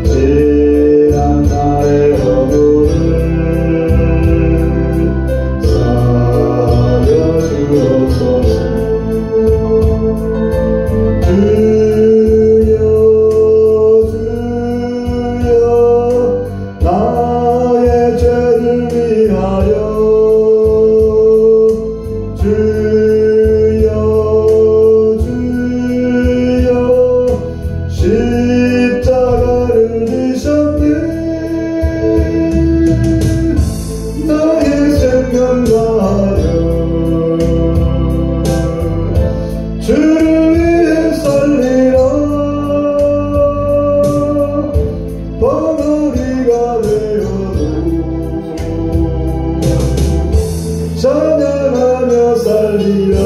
지난 날의 허물을 사려주옵소서. 주여 주여 나의 죄를 위하여 주여 주여 십자가를 지셨네. 나의 생명 다하여 주를 위해 살리라. 버거리가 되어도 찬양하며 살리라.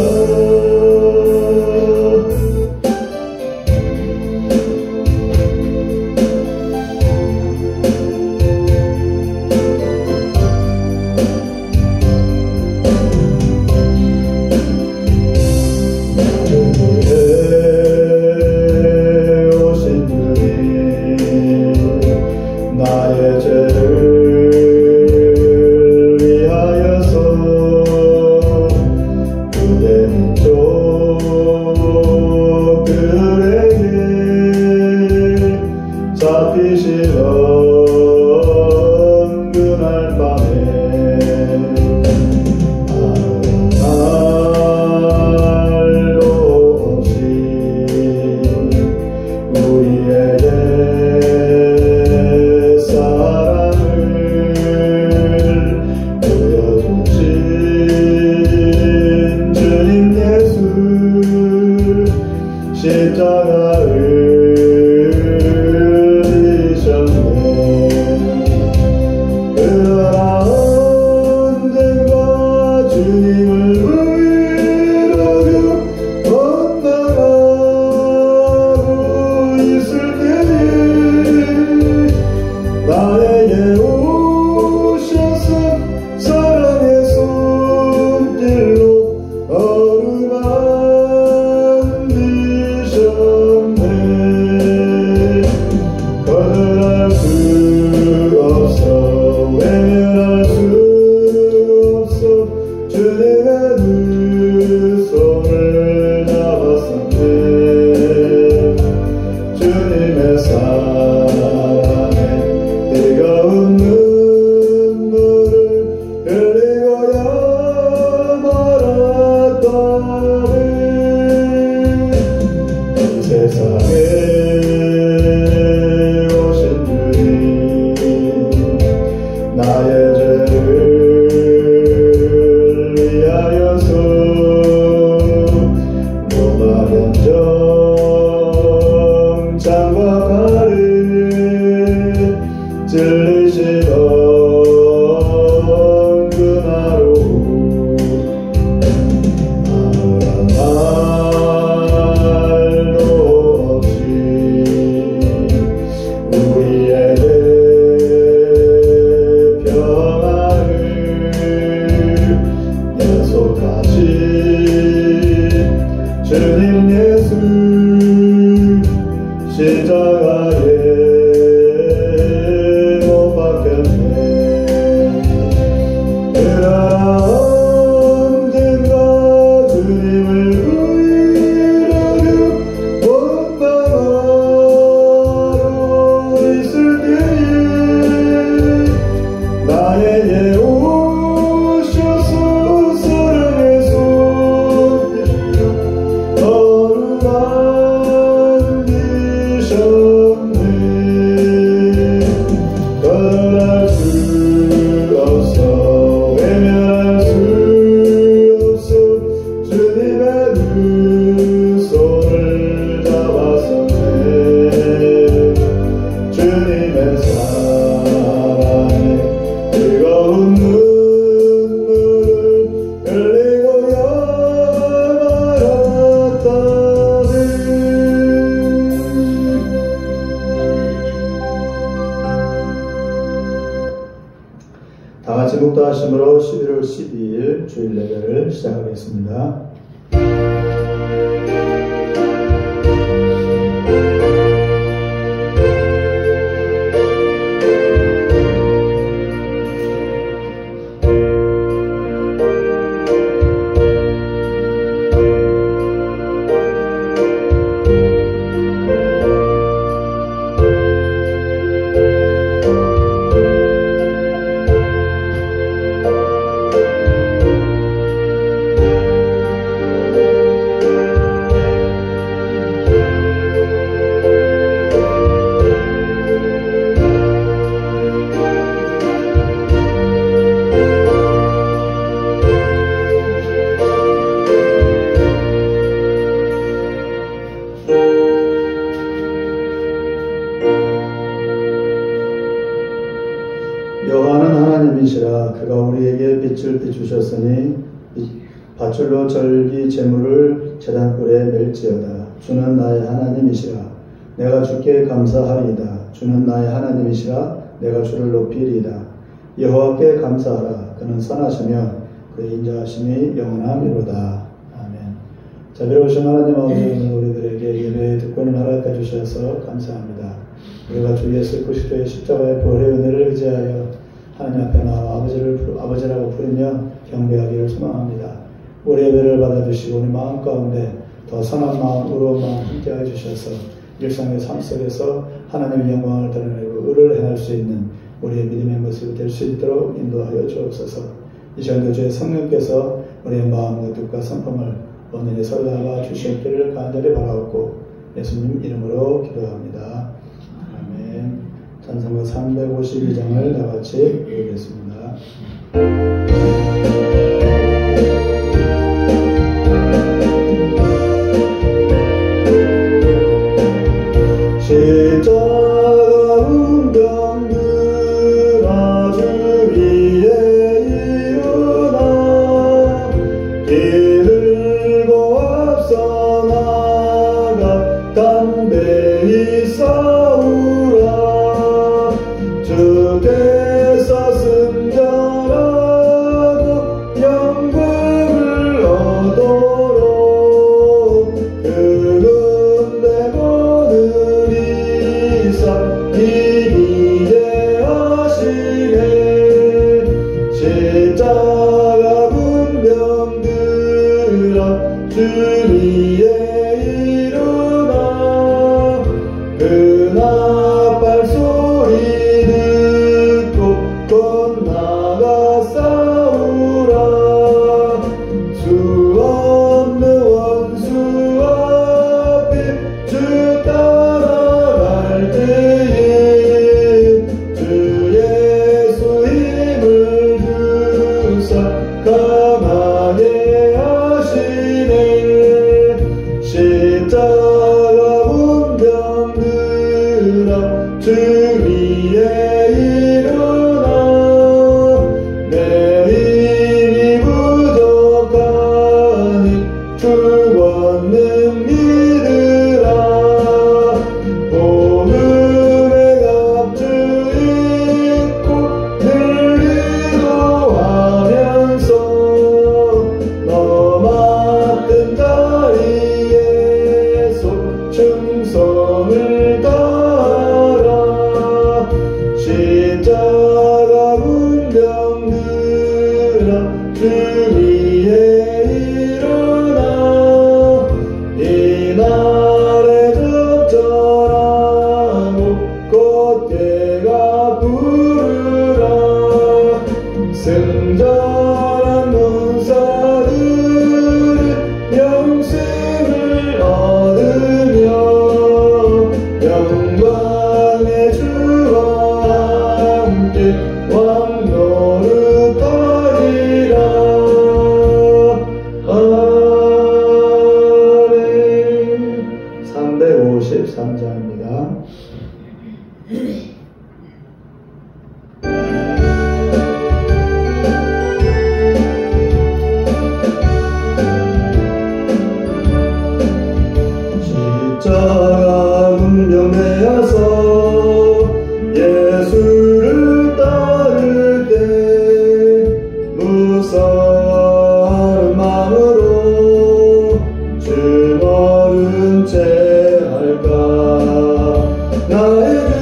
나의 죄를 위하여서 그대 민족들에게 잡히시던 그날 밤에 날도 없이 우리에게 십자가를 지셨네. 그러나 언젠가 주님을 의롭게 원망하고 있을 때에 나에게 오셔서 사랑의 손길로 거절할 수 없어 외면할 수 없어 주님의 두 손을 잡았었네. 주님의 사랑에 뜨거운 눈물을 흘리고야 말았다네. 이 세상에 나의 죄를 위하여서 무마한 정장과 칼을 찔리시던 그날 오후 말도 없이 우리에게 주님 예수 십자가에 못 박혔네. 그러나 언젠가 주님을 의롭게 원망하고 있을 때에 나에게 오셔서 사랑의 손길로 만지셨네. 거절할 수 없어 외면할 수 없어 주님의 두 손을 잡았었네. 주님의 사랑에 뜨거운 눈물을 흘리고야 말았다네. 다같이 묵도하심으로 11월 12일 주일 예배를 시작하겠습니다. 빛을 비추셨으니 밧줄로 절기 제물을 제단불에 멜지어다. 주는 나의 하나님이시라. 내가 주께 감사하리이다. 주는 나의 하나님이시라. 내가 주를 높이리이다. 여호와께 감사하라. 그는 선하시며 그의 인자하심이 영원함이로다. 아멘. 자비로우신 하나님 아버지, 오늘 우리들에게 예배의 특권을 허락해 주셔서 감사합니다. 우리가 주 예수 그리스도의 십자가의 보혈의 은혜를 의지하여 하나님 앞에 나와 아버지라고 부르며 경배하기를 소망합니다. 우리 예배를 받아주시고 우리 마음 가운데 더 선한 마음, 의로운 마음 함께하여 주셔서 일상의 삶 속에서 하나님의 영광을 드러내고 의를 행할 수 있는 우리의 믿음의 모습이 될 수 있도록 인도하여 주옵소서. 이 시간도 주의 성령께서 우리의 마음과 뜻과 성품을 오늘의 설명과 주시기를 간절히 바라옵고 예수님 이름으로 기도합니다. 아멘. 찬송가 352장을 다같이 읽겠습니다. 십자가 운병들아 주 위에 일어나 길들고 앞서 나가 담대히 싸우라. 주께서 승전하고 영광을 얻도록 이기게 하시네. 십자가 군병들아 주 위에 일어나 그 나팔 소리 듣고 건나가 싸우라. 수 없는 원수 앞에 주 따라갈 때에 주 예수 힘을 주사 강하게 하시네. 십자가 문병들아 주 위에 일어나 내 힘이 부족하니 주 권능 믿으라. 복음의 갑주 입고 늘 기도하면서 너 맡은 자리에서 충성을 다하라. 십자가 군병들아 주 위에 일어나 이날에 적절하고 곧게가 부르라. 승전한 문사들은 영생을 얻으며 영광의 주와 함께 왕노릇하리라. 아멘. 353장입니다. 십자가 문병되어서 예수를 따를 때 무서워하는 마음으로 주 모른 채 할까. 나의 주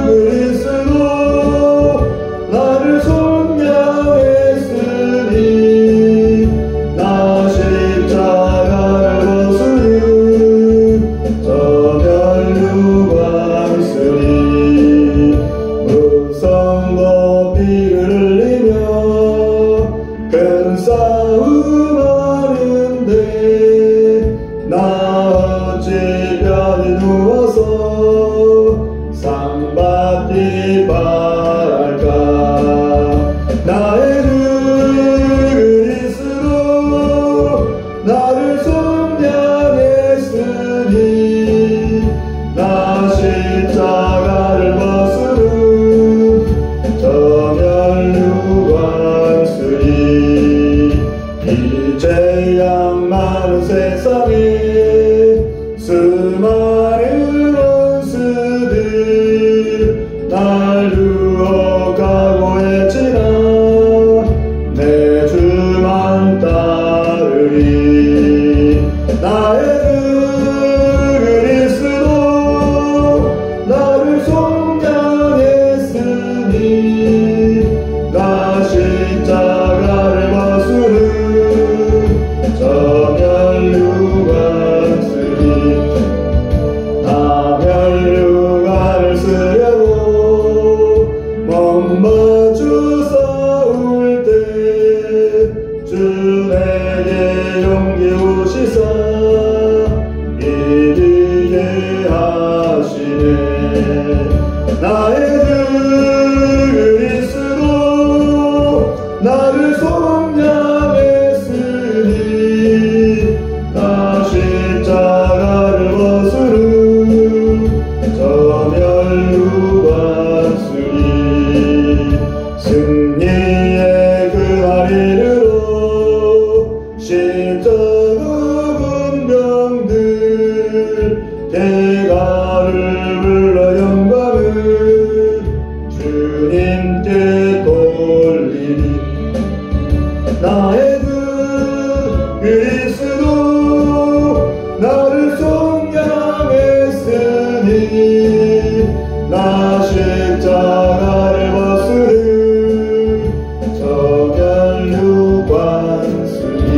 그리스도 나를 속량했으니 나 십자가를 벗으니 수많은 원수들 날 유혹하고 했지만 내 주만 따르리. 나의 주 그리스도 나를 속량했으니 나 십자가를 벗으는 저 멸류관 쓰리. 나 멸류관을 쓰려고 몸마주 싸울 때 주 내게 용기 오시사 이기게 하시네. 나의 주 그리스도 나를 속량했으니 나 십자가를 벗으는 저 멸류관 쓰리. 승리의 그 날 이르러 십자가 군병들 대가를 불러 영광을 주님께 돌리리. 나의 주 그리스도 나를 속량했으니 나 십자가를 벗으는 저 멸류관 쓰리.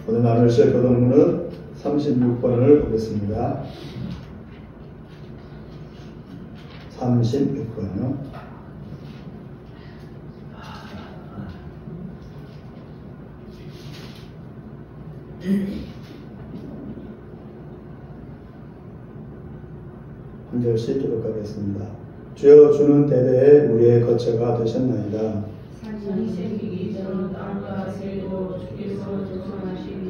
오늘 나눌 교독문은 36번을 보겠습니다. 36번요. 한 절씩 기록하겠습니다. 주여 주는 대대에 우리의 거처가 되셨나이다. 세상이 생기기 전 땅과 새도 주께서 조성하시며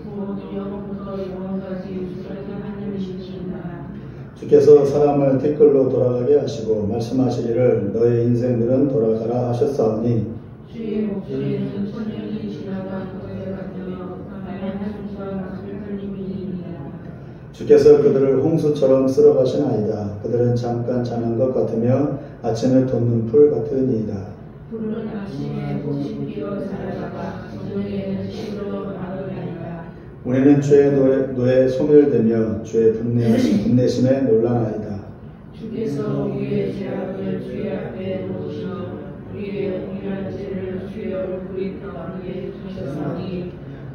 모든 영원부터 영원까지 주께서 하나님이십니다. 주께서 사람을 티끌로 돌아가게 하시고 말씀하시기를 너의 인생들은 돌아가라 하셨사오니 주의 목소리는 천년이 지나간 거에 같으며 하얀 한숨과 같은 흘림이니이다. 주께서 그들을 홍수처럼 쓸어가시나이다. 그들은 잠깐 자는 것 같으며 아침에 돋는 풀 같으니이다. 푸른 아침에 꽃이 피어 살아나가 저녁에는 시로 마르나이다. 우리는 주의 노에 소멸되며 주의 분내심에 놀라나이다. 주께서 우리의 죄악을 주의 앞에 놓으시며 우리의 동일한 죄를 주의 얼굴이 가운데 두셨사오니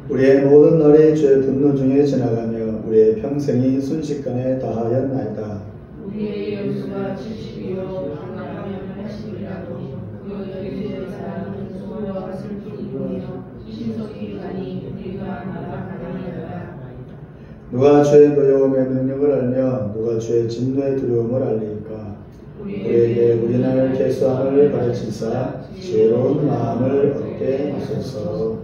우리의 모든 날이 주의 분노 중에 지나가며 우리의 평생이 순식간에 다하였나이다. 우리의 연수가 70이요 강하면 80이라도 그 죄의 사람은 수고와 슬픔이며 신속히 가니 우리가 나아가나이다. 누가 주의 노여움의 능력을 알며 누가 주의 진노의 두려움을 알리까. 우리에게 우리나라의 개수함을 가르치사 지혜로운 마음을 얻게 하소서.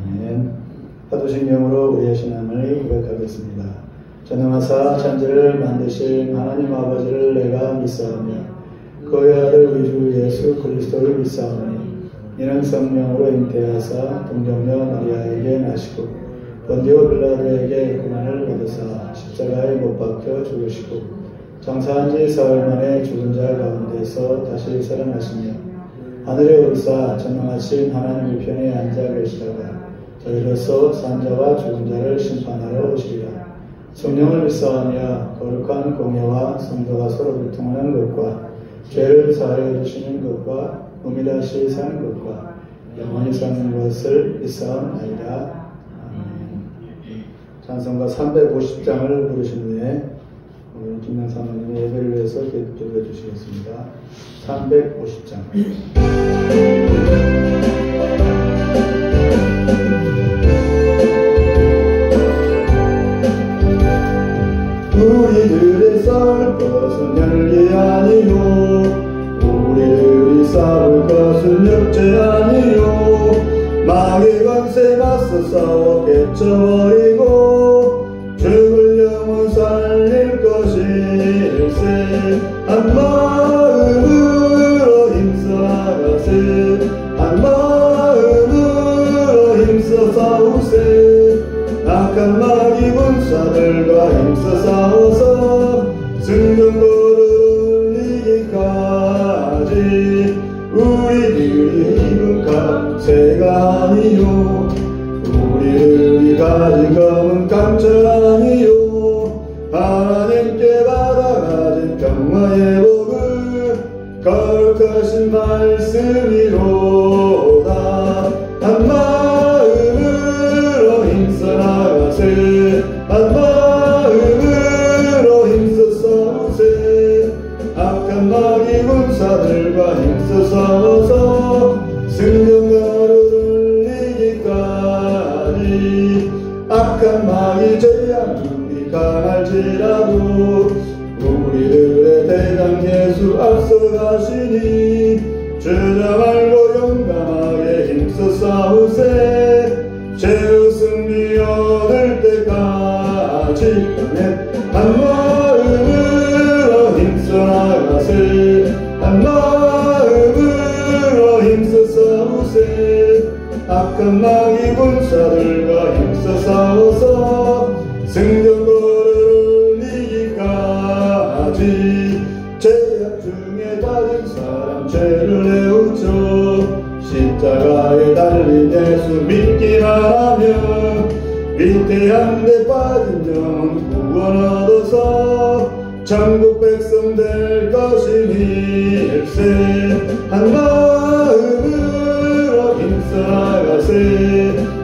아멘. 화두신 영으로 우리의 신앙을 고백하겠습니다. 전능하사 천지를 만드신 하나님 아버지를 내가 믿사오며 그의 아들 우리 주 예수 그리스도를 믿사오니 이는 성령으로 잉태하사 동정녀 마리아에게 나시고 본디오 빌라도에게 고난을 받으사 십자가에 못 박혀 죽으시고 장사한 지 사흘 만에 죽은 자 가운데서 다시 살아나시며 하늘에 오르사 전능하신 하나님 우편에 앉아 계시다가 저희로서 산자와 죽은 자를 심판하러 오시리라. 성령을 믿사오며 거룩한 공예와 성도가 서로 교통하는 것과 죄를 사하여 주시는 것과 몸이 다시 사는 것과 영원히 사는 것을 믿사옵나이다. 아멘. 찬송가 350장을 부르신 후에 오늘 김명 사모님이 예배를 위해서 기도해 주시겠습니다. 350장. 우리들의 싸울 것은 열기 아니요 우리들이 싸울 것은 역제 아니요 마귀 권세 맞서 싸워 깨쳐버리고 죽을 영혼 살릴 것일세. 한 마음으로 힘써가세 한 마음으로 힘써 싸우세. 악한 마귀 군사들과 힘써 싸워서 승전거를 이기까지 우리들이 입은 값새가 아니요 우리들이 가진 검은 강철 아니요 하나님께 받아가진 평화의 복을 거룩하신 말씀이로다. 한 마음으로 힘써 나가세 한 마음으로 힘써 싸우세 악한 마귀 군사들과 힘써 싸워서 승전거를 이기까지 악한 마귀 재앙이 강할지라도 우리들의 대장 예수 앞서가시니 주저 말고 용감하게 힘써 싸우세 죄의 승리 얻을 때까지 한 마음으로 힘써 나가세 한 마음으로 힘써 싸우세 악한 마귀 군사들과 힘써 싸워서 승전거를 이기까지 죄악 중에 빠진 사람 죄를 내우쳐 십자가에 달린 예수 믿기만 하면 위태한 데 빠진 영혼 구원 얻어서 천국 백성 될 것이니일세. 한 마음으로 힘써 나가세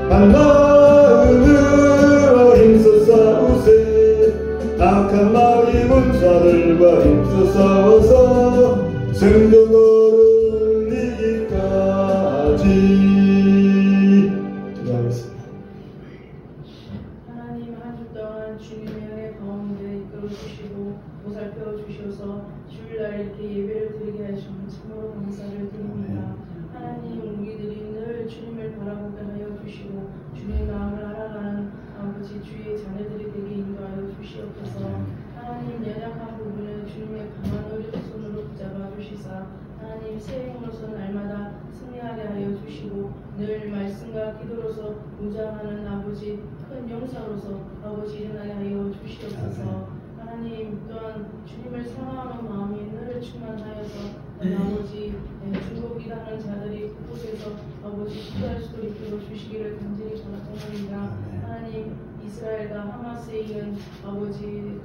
한 마음으로 힘써 싸우세 악한 마귀 군사들과 힘써 싸워서 승전거를 이기까지. 기도하겠습니다. 하나님 한 주 동안 주님의 은혜 가운데 이끌어 주시고 보살펴 주셔서 주일날 이렇게 예배를 드리게 하시면 참으로 감사를 드립니다. 하나님 우리들이 늘 주님을 바라보게 하여 주시고 주님의 마음을 알아가는 아버지 주의 자녀들이 되게 인도하여 주시옵소서. 하나님 연약한 부분을 주님의 강한 오른손으로 붙잡아 주시사 하나님 새 힘으로서 날마다 승리하게 하여 주시고 늘 말씀과 기도로서 무장하는 아버지 큰 용사로서 아버지 일어나게 하여 주시옵소서. 하나님 또한 주님을 사랑하는 마음이 늘 충만하여서 아버지 중보기도하는 자들이 그곳에서 아버지 기도할 수도 있도록 주시기를 간절히 바랍니다. 하나님 이스라엘과 하마스에 이은 아버지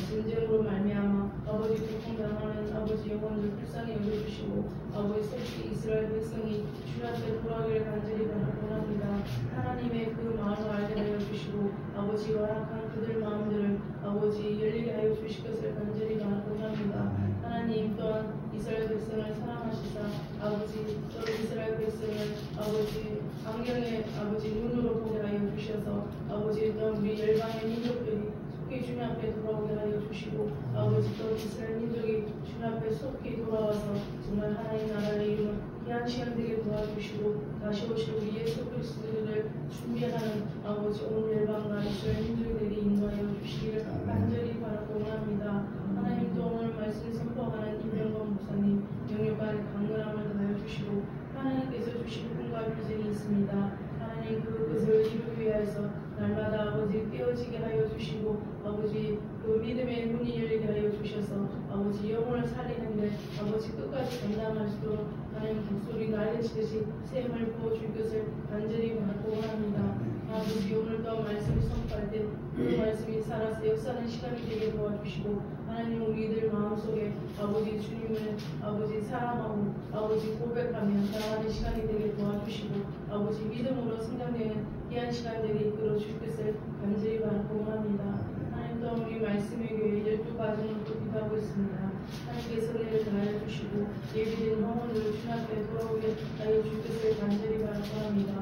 전쟁으로 말미암아 아버지 고통당하는 아버지 영혼들 불쌍히 여겨주시고 아버지 새끼 이스라엘 백성이 주 앞에 돌아오기를 간절히 바랍니다. 하나님의 그 마음을 알게 하여 주시고 아버지 완악한 그들 마음들을 아버지 열리게 하여 주실 것을 간절히 바랍니다. 하나님 또한 이스라엘 백성을 사랑하시사 아버지 또 이스라엘 백성을 아버지 안경의 아버지 눈으로 보게 하여 주셔서 아버지 또 우리 열방의 민족들이 속히 주님 앞에 돌아오게 하여 주시고 아버지 또 이스라엘 민족이 주님 앞에 속히 돌아와서 정말 하나님 나라의 이름을 귀한 시간 되게 도와주시고 다시 오실 우리 예수 그리스도를 준비하는 아버지 온 열방과 이스라엘 민족이 되게 인도하여 주시기를 간절히 바라고 원합니다. 하나님 또 오늘 말씀 선포하는 임명건 목사님 영역간의 강건함을 다하여 주시고 하나님께서 주신 꿈과 비전이 있습니다. 하나님 그것을 이루기 위해서 날마다 아버지 깨어지게 하여 주시고 아버지 그 믿음의 문이 열리게 하여 주셔서 아버지 영혼을 살리는데 아버지 끝까지 감당할 수 있도록 하나님 목소리 날리시듯이 샘을 부어줄 것을 간절히 바라고 원합니다. 아버지 오늘도 말씀을 선포할 때 그 말씀이 살아서 역사하는 시간이 되게 도와주시고 하나님 우리들 마음속에 아버지 주님을 아버지 사랑하고 아버지 고백하며 나아가는 시간이 되게 도와주시고 아버지 믿음으로 성장되는 귀한 시간 되게 이끌어 주실 것을 간절히 바라고 원합니다. 하나님 또 우리 말씀의 교회 12가정을 또 기도하고 있습니다. 하나님께서 은혜를 다하여 주시고 예비된 영혼들을 주님 앞에 돌아오게 하여 주실 것을 간절히 바라고 합니다.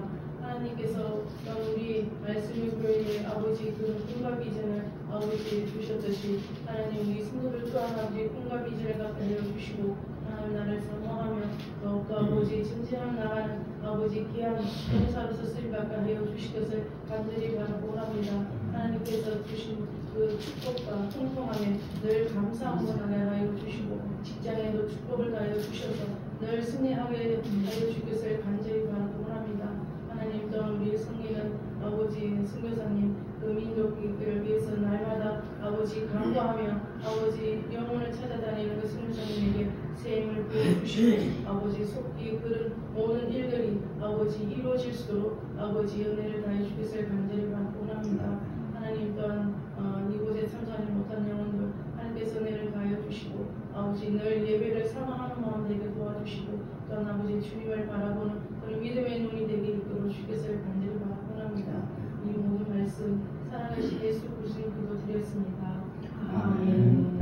하나님께서 우리 말씀의 교회에 아버지 그 꿈과 비전을 아버지 주셨듯이 하나님 우리 성도들 또한 아버지 꿈과 비전을 갖게 하여 주시고 하나님 나를 사모하며 더욱더 아버지 전진을 나가는 아버지 귀한 용사로서 쓰임받게 하여 주실 것을 간절히 바라고 합니다. 하나님께서 주신 그 축복과 통통함에 늘 감사함을 하여 주시고 직장에도 축복을 다하여 주셔서 늘 승리하게 하여 주실 것을 간절히 바라고 합니다. 하나님 또한 우리 성리는 아버지 선교사님 그 그 민족들을 위해서 날마다 아버지 간구하며 아버지 영혼을 찾아다니는 그 승리자님에게 새 힘을 부어주시고 아버지 속기 그런 모든 일들이 아버지 이루어질 수 있도록 아버지 은혜를 다해 주겠을 간절히 원합니다. 하나님 또한 이곳에 참석하지 못한 영혼들 하나님께서 은혜를 다해 주시고 아버지 늘 예배를 사랑하는 마음 되게 도와주시고 또한 아버지 주님을 바라보는 그런 믿음의 눈이 되게 이끌어 주겠을 간절히 원합니다. 이 모든 말씀 사랑하신 예수 그리스도의 기도 드렸습니다. 아멘.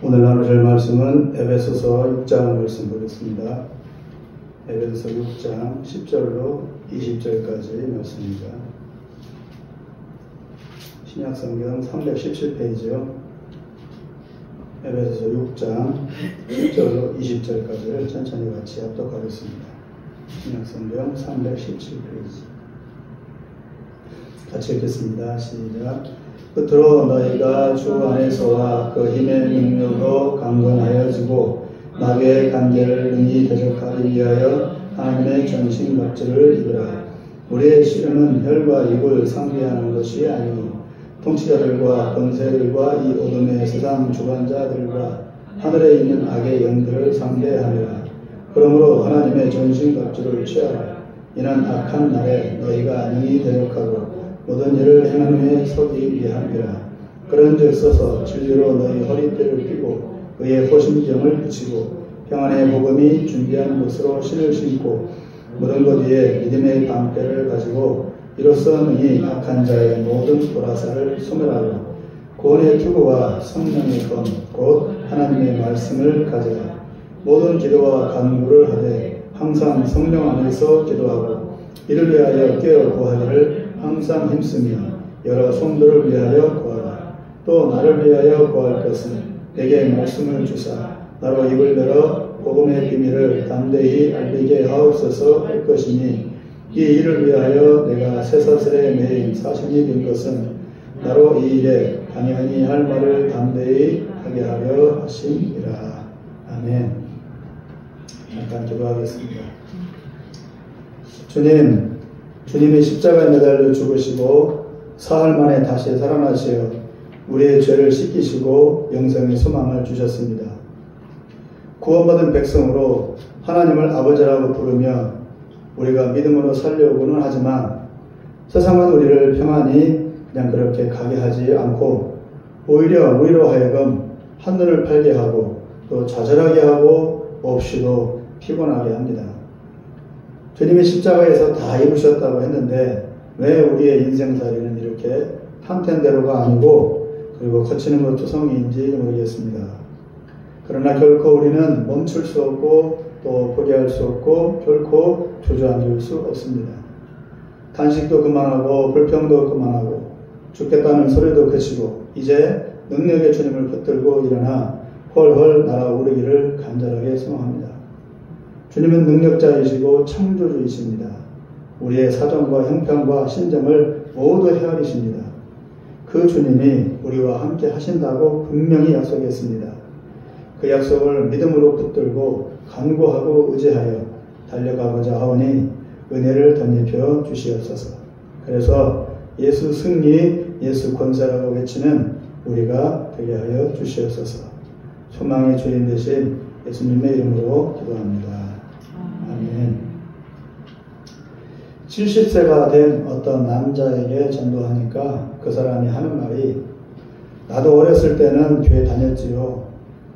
오늘 나누실 말씀은 에베소서 6장 말씀 보겠습니다. 에베소서 6장 10절로 20절까지 말씀입니다. 신약성경 317페이지요. 에베소서 6장 10절로 20절까지를 천천히 같이 합독하겠습니다. 신약성경 317페이지 같이 읽겠습니다. 시작. 끝으로 너희가 주 안에서와 그 힘의 능력으로 강건하여지고 마귀의 관계를 능히 대적하기 위하여 하나님의 전신갑주를 입으라. 우리의 씨름은 혈과 육을 상대하는 것이 아니오 통치자들과 권세들과 이 어둠의 세상 주관자들과 하늘에 있는 악의 영들을 상대하느라. 그러므로 하나님의 전신갑주를 취하라. 이는 악한 날에 너희가 능히 대적하고 모든 일을 행한 후에 서기 위함이라. 그런즉 서서 진리로 너희 허리띠를 펴고 의의 호심경을 붙이고 평안의 복음이 준비한 곳으로 신을 신고 모든 것 위에 믿음의 방패를 가지고 이로써 능히 악한 자의 모든 도라사를 소멸하고 구원의 투구와 성령의 검 곧 하나님의 말씀을 가져라. 모든 기도와 간구를 하되 항상 성령 안에서 기도하고 이를 위하여 깨어 구하기를 항상 힘쓰며 여러 성도를 위하여 구하라. 또 나를 위하여 구할 것은 내게 말씀을 주사 나로 입을 열어 복음의 비밀을 담대히 알리게 하옵소서 할 것이니 이 일을 위하여 내가 쇠사슬에 매인 사신이 된 것은 나로 이 일에 당연히 할 말을 담대히 하게 하려 하심이라. 아멘. 잠깐 기도하겠습니다. 주님이 십자가에 매달려 죽으시고 사흘 만에 다시 살아나시어 우리의 죄를 씻기시고 영생의 소망을 주셨습니다. 구원받은 백성으로 하나님을 아버지라고 부르며 우리가 믿음으로 살려고는 하지만 세상은 우리를 평안히 그냥 그렇게 가게 하지 않고 오히려 우리로 하여금 한눈을 팔게 하고 또 좌절하게 하고 몹시도 피곤하게 합니다. 주님이 십자가에서 다 이루셨다고 했는데 왜 우리의 인생살이는 이렇게 탐텐대로가 아니고 그리고 거치는 것 투성이인지 모르겠습니다. 그러나 결코 우리는 멈출 수 없고 또 포기할 수 없고 결코 주저앉을 수 없습니다. 단식도 그만하고 불평도 그만하고 죽겠다는 소리도 그치고 이제 능력의 주님을 붙들고 일어나 훨훨 날아오르기를 간절하게 소망합니다. 주님은 능력자이시고 창조주이십니다. 우리의 사정과 형편과 신정을 모두 헤아리십니다. 그 주님이 우리와 함께 하신다고 분명히 약속했습니다. 그 약속을 믿음으로 붙들고 간구하고 의지하여 달려가고자 하오니 은혜를 덧입혀 주시옵소서. 그래서 예수 승리, 예수 권세라고 외치는 우리가 되게 하여 주시옵소서. 소망의 주인 되신 예수님의 이름으로 기도합니다. 아멘. 70세가 된 어떤 남자에게 전도하니까 그 사람이 하는 말이 나도 어렸을 때는 교회 다녔지요.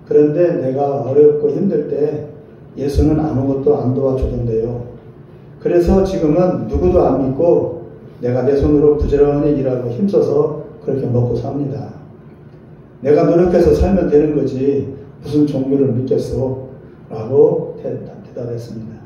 그런데 내가 어렵고 힘들 때 예수는 아무것도 안 도와주던데요. 그래서 지금은 누구도 안 믿고 내가 내 손으로 부지런히 일하고 힘써서 그렇게 먹고 삽니다. 내가 노력해서 살면 되는 거지 무슨 종교를 믿겠소? 라고 대답했습니다.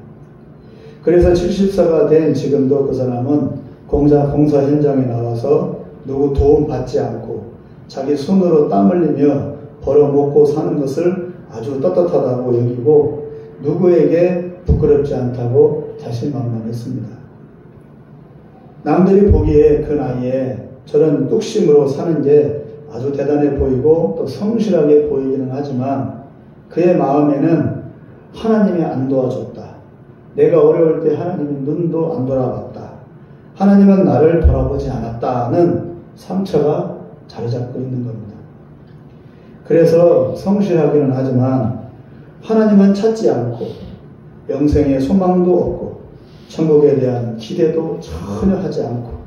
그래서 70세가 된 지금도 그 사람은 공사 현장에 나와서 누구 도움 받지 않고 자기 손으로 땀 흘리며 벌어먹고 사는 것을 아주 떳떳하다고 여기고 누구에게 부끄럽지 않다고 자신만만했습니다. 남들이 보기에 그 나이에 저런 뚝심으로 사는 게 아주 대단해 보이고 또 성실하게 보이기는 하지만 그의 마음에는 하나님이 안 도와줬다. 내가 어려울 때 하나님이 눈도 안 돌아봤다. 하나님은 나를 돌아보지 않았다는 상처가 자리 잡고 있는 겁니다. 그래서 성실하기는 하지만 하나님은 찾지 않고 영생의 소망도 없고 천국에 대한 기대도 전혀 하지 않고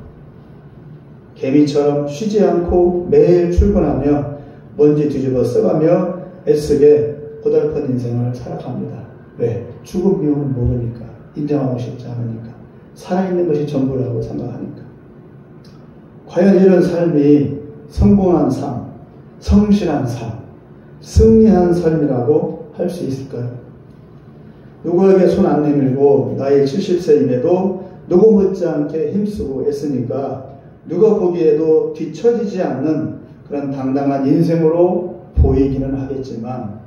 개미처럼 쉬지 않고 매일 출근하며 먼지 뒤집어 써가며 애쓰게 고달픈 인생을 살아갑니다. 왜? 죽음 이유는 모르니까, 인정하고 싶지 않으니까, 살아있는 것이 전부라고 생각하니까. 과연 이런 삶이 성공한 삶, 성실한 삶, 승리한 삶이라고 할 수 있을까요? 누구에게 손 안 내밀고 나이 70세임에도 누구 못지않게 힘쓰고 애쓰니까 누가 보기에도 뒤처지지 않는 그런 당당한 인생으로 보이기는 하겠지만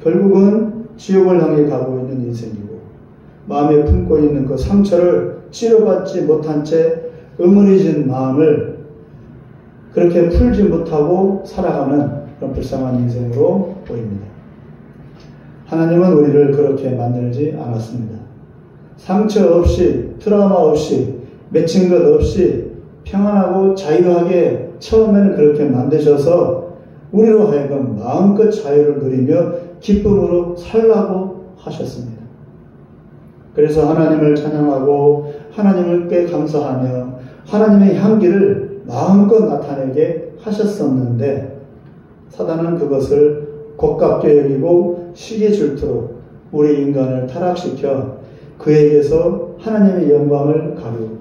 결국은 지옥을 향해 가고 있는 인생이고 마음에 품고 있는 그 상처를 치료받지 못한 채 응어리진 마음을 그렇게 풀지 못하고 살아가는 그런 불쌍한 인생으로 보입니다. 하나님은 우리를 그렇게 만들지 않았습니다. 상처 없이, 트라우마 없이, 맺힌 것 없이 평안하고 자유하게 처음에는 그렇게 만드셔서 우리로 하여금 마음껏 자유를 누리며 기쁨으로 살라고 하셨습니다. 그래서 하나님을 찬양하고 하나님을 꽤 감사하며 하나님의 향기를 마음껏 나타내게 하셨었는데 사단은 그것을 고깝게 여기고 시기 질투로 우리 인간을 타락시켜 그에게서 하나님의 영광을 가리우고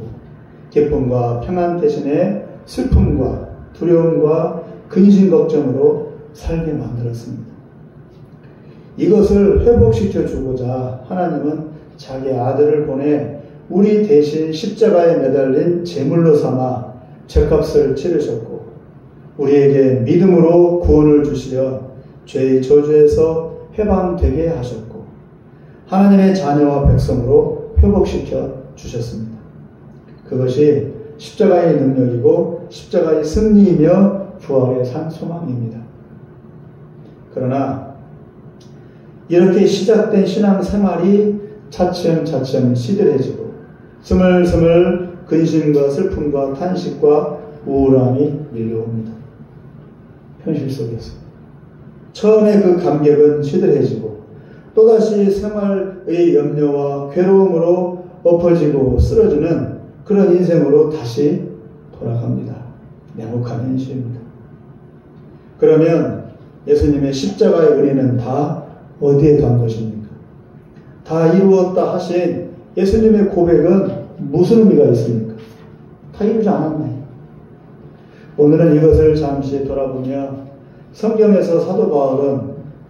기쁨과 평안 대신에 슬픔과 두려움과 근심 걱정으로 살게 만들었습니다. 이것을 회복시켜 주고자 하나님은 자기 아들을 보내 우리 대신 십자가에 매달린 제물로 삼아 죗값을 치르셨고 우리에게 믿음으로 구원을 주시려 죄의 저주에서 해방되게 하셨고 하나님의 자녀와 백성으로 회복시켜 주셨습니다. 그것이 십자가의 능력이고 십자가의 승리이며 부활의 산 소망입니다. 그러나 이렇게 시작된 신앙생활이 차츰차츰 시들해지고 스물스물 근심과 슬픔과 탄식과 우울함이 밀려옵니다. 현실 속에서 처음에 그 감격은 시들해지고 또다시 생활의 염려와 괴로움으로 엎어지고 쓰러지는 그런 인생으로 다시 돌아갑니다. 냉혹한 현실입니다. 그러면 예수님의 십자가의 은혜는 다 어디에 간 것입니까? 다 이루었다 하신 예수님의 고백은 무슨 의미가 있습니까? 다 이루지 않았네. 오늘은 이것을 잠시 돌아보며 성경에서 사도 바울은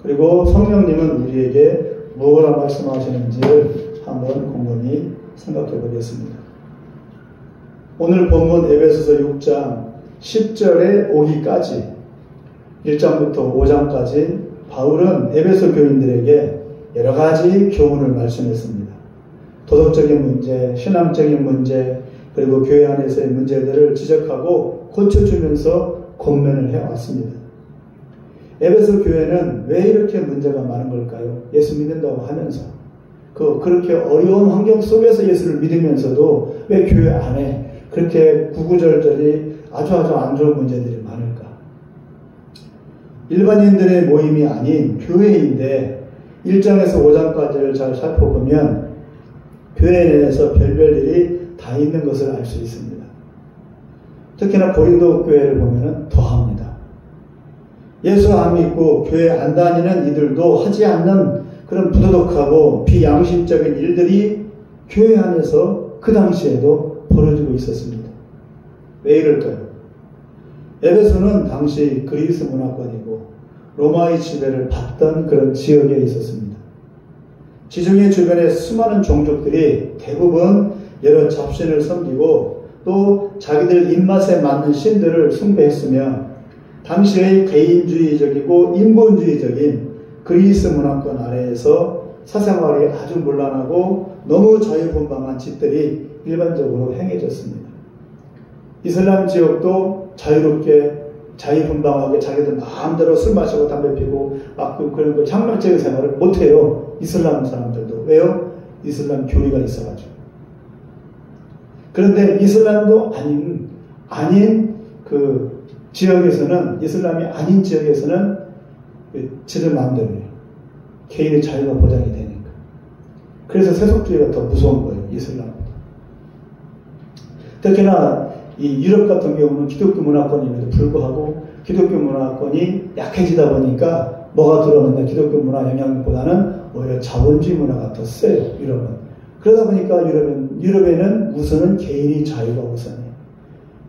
그리고 성령님은 우리에게 무엇라 말씀하시는지를 한번 곰곰이 생각해 보겠습니다. 오늘 본문 에베소서 6장 10절에 오기까지 1장부터 5장까지 바울은 에베소 교인들에게 여러 가지 교훈을 말씀했습니다. 도덕적인 문제, 신앙적인 문제, 그리고 교회 안에서의 문제들을 지적하고 고쳐주면서 권면을 해왔습니다. 에베소 교회는 왜 이렇게 문제가 많은 걸까요? 예수 믿는다고 하면서 그렇게 어려운 환경 속에서 예수를 믿으면서도 왜 교회 안에 그렇게 구구절절이 아주 안 좋은 문제들이 많을까? 일반인들의 모임이 아닌 교회인데 1장에서 5장까지를 잘 살펴보면 교회 내에서 별별 일이 다 있는 것을 알 수 있습니다. 특히나 고린도 교회를 보면 더합니다. 예수 안 믿고 교회 안 다니는 이들도 하지 않는 그런 부도덕하고 비양심적인 일들이 교회 안에서 그 당시에도 벌어지고 있었습니다. 왜 이럴까요? 에베소는 당시 그리스 문화권이고 로마의 지배를 받던 그런 지역에 있었습니다. 지중해 주변의 수많은 종족들이 대부분 여러 잡신을 섬기고 또 자기들 입맛에 맞는 신들을 숭배했으며 당시의 개인주의적이고 인본주의적인 그리스 문화권 아래에서 사생활이 아주 문란하고 너무 자유분방한 짓들이 일반적으로 행해졌습니다. 이슬람 지역도 자유롭게 자유분방하게 자기들 마음대로 술 마시고 담배 피고 막 그런 거 창작적인 생활을 못해요. 이슬람 사람들도. 왜요? 이슬람 교리가 있어가지고. 그런데 이슬람도 아닌 그 지역에서는, 이슬람이 아닌 지역에서는 지들 마음대로예요. 개인의 자유가 보장이 되니까. 그래서 세속주의가 더 무서운 거예요. 이슬람보다. 특히나 이 유럽 같은 경우는 기독교 문화권임에도 불구하고 기독교 문화권이 약해지다 보니까 뭐가 들어오는데 기독교 문화 영향보다는 오히려 자본주의 문화가 더 세요. 유럽은. 그러다 보니까 유럽에는 우선은 개인의 자유가 우선이에요.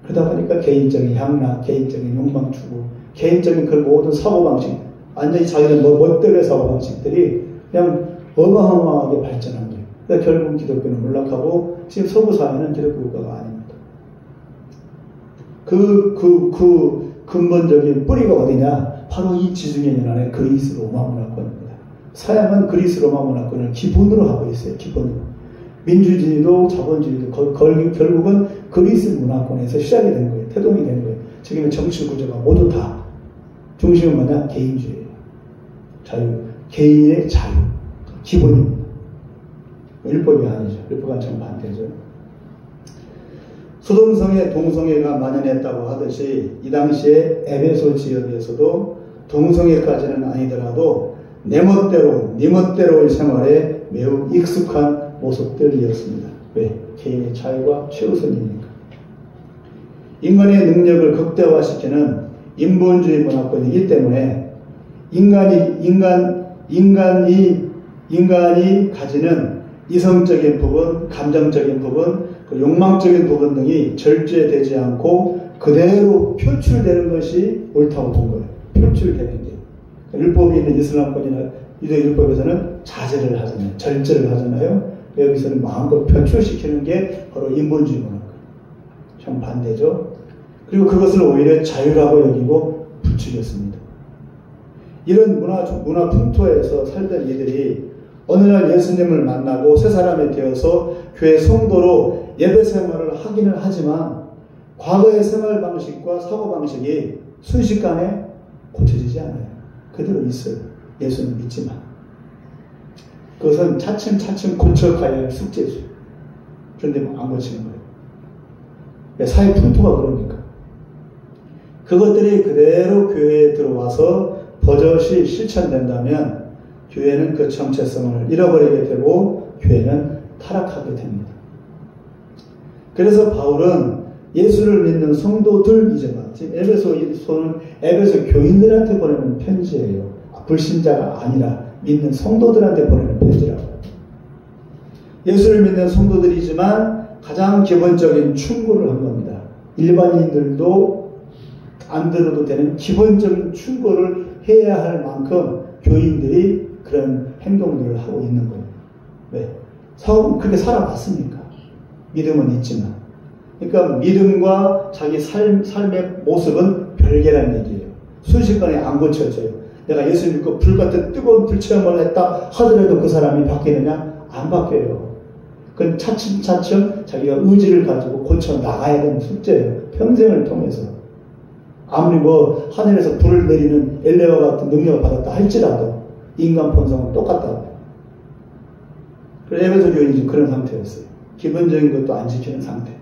그러다 보니까 개인적인 향락, 개인적인 욕망 추구, 개인적인 그 모든 사고방식, 완전히 자기는 멋대로의 사고방식들이 그냥 어마어마하게 발전한 거예요. 그러니까 결국 기독교는 몰락하고 지금 서구 사회는 기독교 국가가 아닙니다. 그 근본적인 뿌리가 어디냐? 바로 이 지중해 연안의 그리스 로마 문화권입니다. 서양은 그리스 로마 문화권을 기본으로 하고 있어요. 기본으로. 민주주의도 자본주의도 결국은 그리스 문화권에서 시작이 된 거예요. 태동이 된 거예요. 지금의 정치 구조가 모두 다 중심은 뭐냐? 개인주의예요. 자유, 개인의 자유. 기본입니다. 율법이 아니죠. 율법과 정반대죠. 소돔성에 동성애가 만연했다고 하듯이 이 당시에 에베소 지역에서도 동성애까지는 아니더라도 내 멋대로, 네 멋대로의 생활에 매우 익숙한 모습들이었습니다. 왜? 개인의 자유가 최우선이니까. 인간의 능력을 극대화시키는 인본주의 문화권이기 때문에 인간이 가지는 이성적인 부분, 감정적인 부분, 욕망적인 부분 등이 절제되지 않고 그대로 표출되는 것이 옳다고 본 거예요. 표출되는 게. 율법이 있는 이슬람권이나 유대율법에서는 자제를 하잖아요. 절제를 하잖아요. 여기서는 마음껏 표출시키는 게 바로 인본주의 문화권. 정반대죠. 그리고 그것을 오히려 자유라고 여기고 부추겼습니다. 이런 문화 풍토에서 살던 이들이 어느 날 예수님을 만나고 새 사람이 되어서 교회 성도로 예배 생활을 하기는 하지만 과거의 생활 방식과 사고 방식이 순식간에 고쳐지지 않아요. 그대로 있어요. 예수는 믿지만. 그것은 차츰차츰 고쳐가야 할 숙제죠. 그런데 안 고치는 거예요. 사회 풍토가 그러니까. 그것들이 그대로 교회에 들어와서 버젓이 실천된다면 교회는 그 정체성을 잃어버리게 되고 교회는 타락하게 됩니다. 그래서 바울은 예수를 믿는 성도들이지만 지금 에베소 교인들한테 보내는 편지예요. 불신자가 아니라 믿는 성도들한테 보내는 편지라고. 예수를 믿는 성도들이지만 가장 기본적인 충고를 한 겁니다. 일반인들도 안 들어도 되는 기본적인 충고를 해야 할 만큼 교인들이 그런 행동들을 하고 있는 거예요. 왜? 그렇게 살아봤으니까. 믿음은 있지만. 그러니까 믿음과 자기 삶의 모습은 별개라는 얘기예요. 순식간에 안 고쳐져요. 내가 예수 믿고 불같은 뜨거운 불체험을 했다 하더라도 그 사람이 바뀌느냐? 안 바뀌어요. 그건 차츰차츰 자기가 의지를 가지고 고쳐 나가야 되는 숙제예요. 평생을 통해서. 아무리 하늘에서 불을 내리는 엘레와 같은 능력을 받았다 할지라도 인간 본성은 똑같다고. 그래서 에베소 교인이 그런 상태였어요. 기본적인 것도 안 지키는 상태.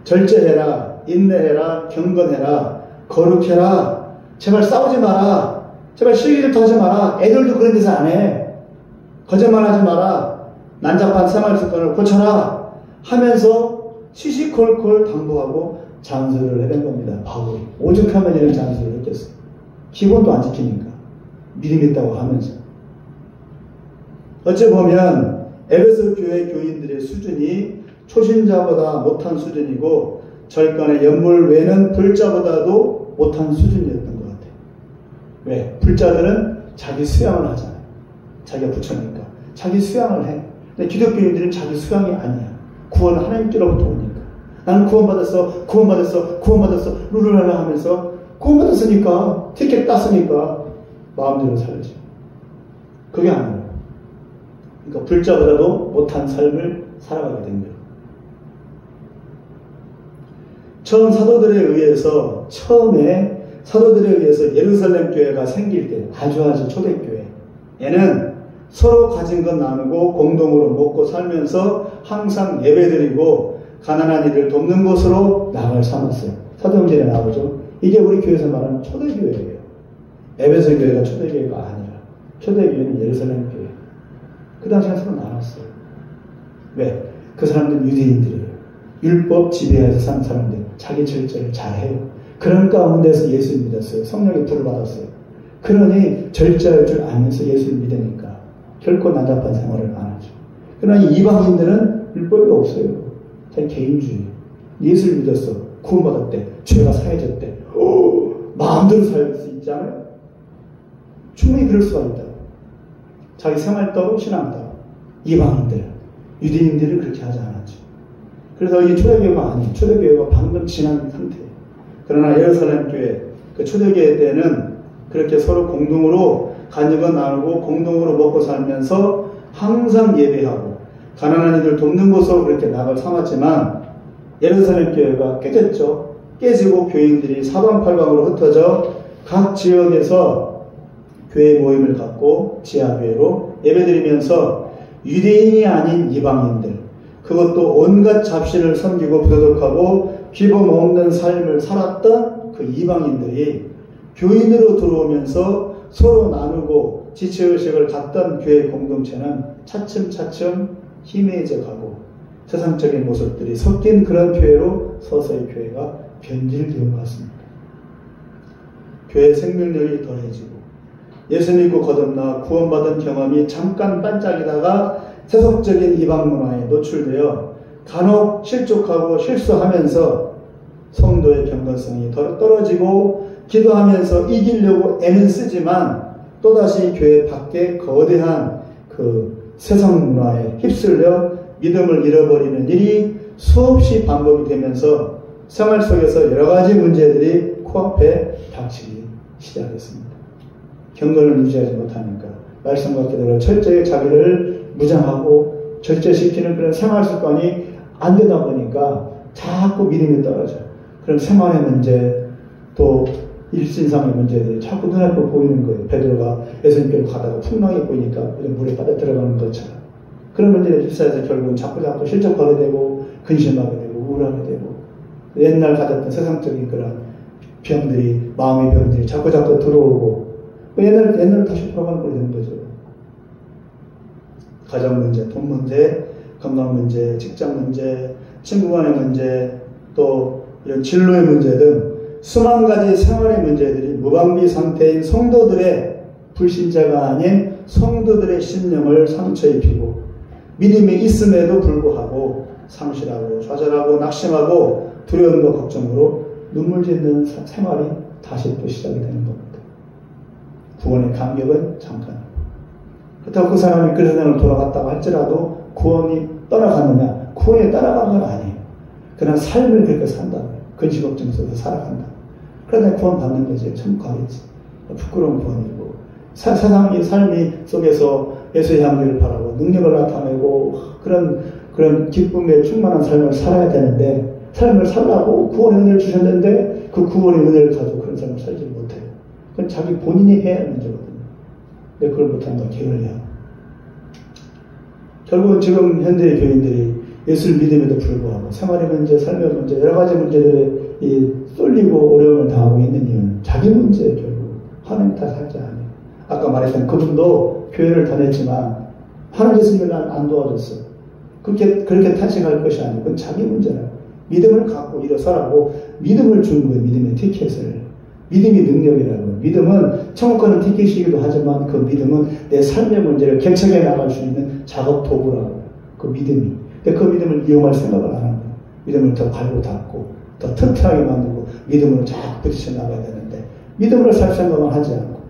절제해라, 인내해라, 경건해라, 거룩해라, 제발 싸우지 마라, 제발 시기질투 하지 마라, 애들도 그런 짓을 안 해, 거짓말하지 마라, 난잡한 생활 습관을 고쳐라 하면서 시시콜콜 당부하고 잔소리를 해댄 겁니다. 바울이. 오죽하면 이런 잔소리를 했겠어요. 기본도 안 지키니까. 믿음 있다고 하면서. 어찌 보면 에베소 교회 교인들의 수준이 초신자보다 못한 수준이고 절간의 연물 외는 불자보다도 못한 수준이었던 것 같아요. 왜? 불자들은 자기 수양을 하잖아요. 자기가 부처니까. 자기 수양을 해. 근데 기독교인들은 자기 수양이 아니야. 구원은 하나님께로부터 오니까. 나는 구원받았어, 구원받았어, 구원받았어, 룰루랄라 하면서 구원받았으니까, 티켓 땄으니까 마음대로 살지. 그게 아니에요. 그러니까 불자보다도 못한 삶을 살아가게 된 거예요. 처음에 사도들에 의해서 예루살렘 교회가 생길 때, 아주 초대교회에는 서로 가진 것 나누고 공동으로 먹고 살면서 항상 예배드리고 가난한 이들 돕는 곳으로 나갈 삼았어요. 사도행전에 나오죠. 이게 우리 교회에서 말하는 초대교회예요. 에베소 교회가 초대교회가 아니라 초대교회는 예루살렘 교회. 그 당시에 서로 나눴어요. 왜? 그 사람들은 유대인들이에요. 율법 지배하에서 산 사람들, 자기 절제를 잘해요. 그런 가운데서 예수를 믿었어요. 성령의 불을 받았어요. 그러니 절제할 줄 알면서 예수를 믿으니까 결코 나답한 생활을 안 하죠. 그러나 이방인들은 율법이 없어요. 그냥 개인주의. 예수를 믿었어. 구원받았대. 죄가 사해졌대. 마음대로 살 수 있잖아요. 충분히 그럴 수가 있다. 자기 생활도 신앙다. 이방인들, 유대인들은 그렇게 하지 않았죠. 그래서 이 초대교회가 아니에요. 초대교회가 방금 지난 상태예요. 그러나 예루살렘 교회, 그 초대교회 때는 그렇게 서로 공동으로 간역을 나누고 공동으로 먹고 살면서 항상 예배하고 가난한 이들 돕는 곳으로 그렇게 나갈 삼았지만 예루살렘 교회가 깨졌죠. 깨지고 교인들이 사방팔방으로 흩어져 각 지역에서 교회 모임을 갖고 지하교회로 예배드리면서 유대인이 아닌 이방인들, 그것도 온갖 잡신을 섬기고 부도덕하고 피범 없는 삶을 살았던 그 이방인들이 교인으로 들어오면서 서로 나누고 지체의식을 갖던 교회 공동체는 차츰차츰 희미해져 가고 세상적인 모습들이 섞인 그런 교회로 서서히 교회가 변질되어 갔습니다. 교회 생명력이 덜해지고 예수 믿고 거듭나 구원받은 경험이 잠깐 반짝이다가 세속적인 이방 문화에 노출되어 간혹 실족하고 실수하면서 성도의 경건성이 떨어지고 기도하면서 이기려고 애는 쓰지만 또다시 교회 밖에 거대한 그 세상 문화에 휩쓸려 믿음을 잃어버리는 일이 수없이 반복이 되면서 생활 속에서 여러 가지 문제들이 코앞에 닥치기 시작했습니다. 경건을 유지하지 못하니까 말씀과 기도로 철저히 자기를 무장하고 절제시키는 그런 생활 습관이 안 되다 보니까 자꾸 믿음이 떨어져요. 그런 생활의 문제, 또 일신상의 문제들이 자꾸 눈앞에 보이는 거예요. 베드로가 예수님께로 가다가 풍랑이 보이니까 물에 빠져 들어가는 것처럼. 그런 문제를 휩싸여서 결국은 자꾸 실족하게 되고 근심하게 되고 우울하게 되고 옛날 가졌던 세상적인 그런 병들이, 마음의 병들이 자꾸 들어오고 옛날로 다시 돌아가는 꼴이 되는 거죠. 가정 문제, 돈 문제, 건강 문제, 직장 문제, 친구 간의 문제, 또 이런 진로의 문제 등 수만 가지 생활의 문제들이 무방비 상태인 성도들의 불신자가 아닌 성도들의 심령을 상처 입히고 믿음이 있음에도 불구하고 상실하고 좌절하고 낙심하고 두려움과 걱정으로 눈물 짓는 생활이 다시 또 시작이 되는 겁니다. 구원의 감격은 잠깐. 그렇다고 그 사람이 그 세상을 돌아갔다고 할지라도 구원이 떠나갔느냐? 구원이 따라간 건 아니에요. 그러나 삶을 그렇게 산다. 근심 걱정 속에서 살아간다. 그러다 구원 받는 거지. 참가겠지. 부끄러운 구원이고. 세상의 삶이 속에서 예수의 향기를 바라고 능력을 나타내고 그런 기쁨에 충만한 삶을 살아야 되는데 삶을 살라고 구원의 은혜를 주셨는데 그 구원의 은혜를 가지고 그런 삶을 살지 못해요. 그건 자기 본인이 해야 하는 문제거든요. 왜 그걸 못하는 거 게을리야. 결국은 지금 현대의 교인들이 예수를 믿음에도 불구하고 생활의 문제, 삶의 문제, 여러 가지 문제들이 쏠리고 어려움을 당하고 있는 이유는 자기 문제에 결국 하나님 탓하지 않아요. 아까 말했던 그분도 교회를 다녔지만 하나님 예수님을 안 도와줬어요. 그렇게 탄식할 것이 아니고 그건 자기 문제라고. 믿음을 갖고 일어서라고 믿음을 준 거예요. 믿음의 티켓을. 믿음이 능력이라고. 믿음은 천국 가는 티켓이기도 하지만 그 믿음은 내 삶의 문제를 개척해 나갈 수 있는 작업 도구라고. 그 믿음이. 근데 그 믿음을 이용할 생각을 안 하는 거예요. 믿음을 더 갈고 닦고 더 튼튼하게 만들고 믿음으로 자꾸 부딪혀 나가야 되는데 믿음으로 살 생각은 하지 않고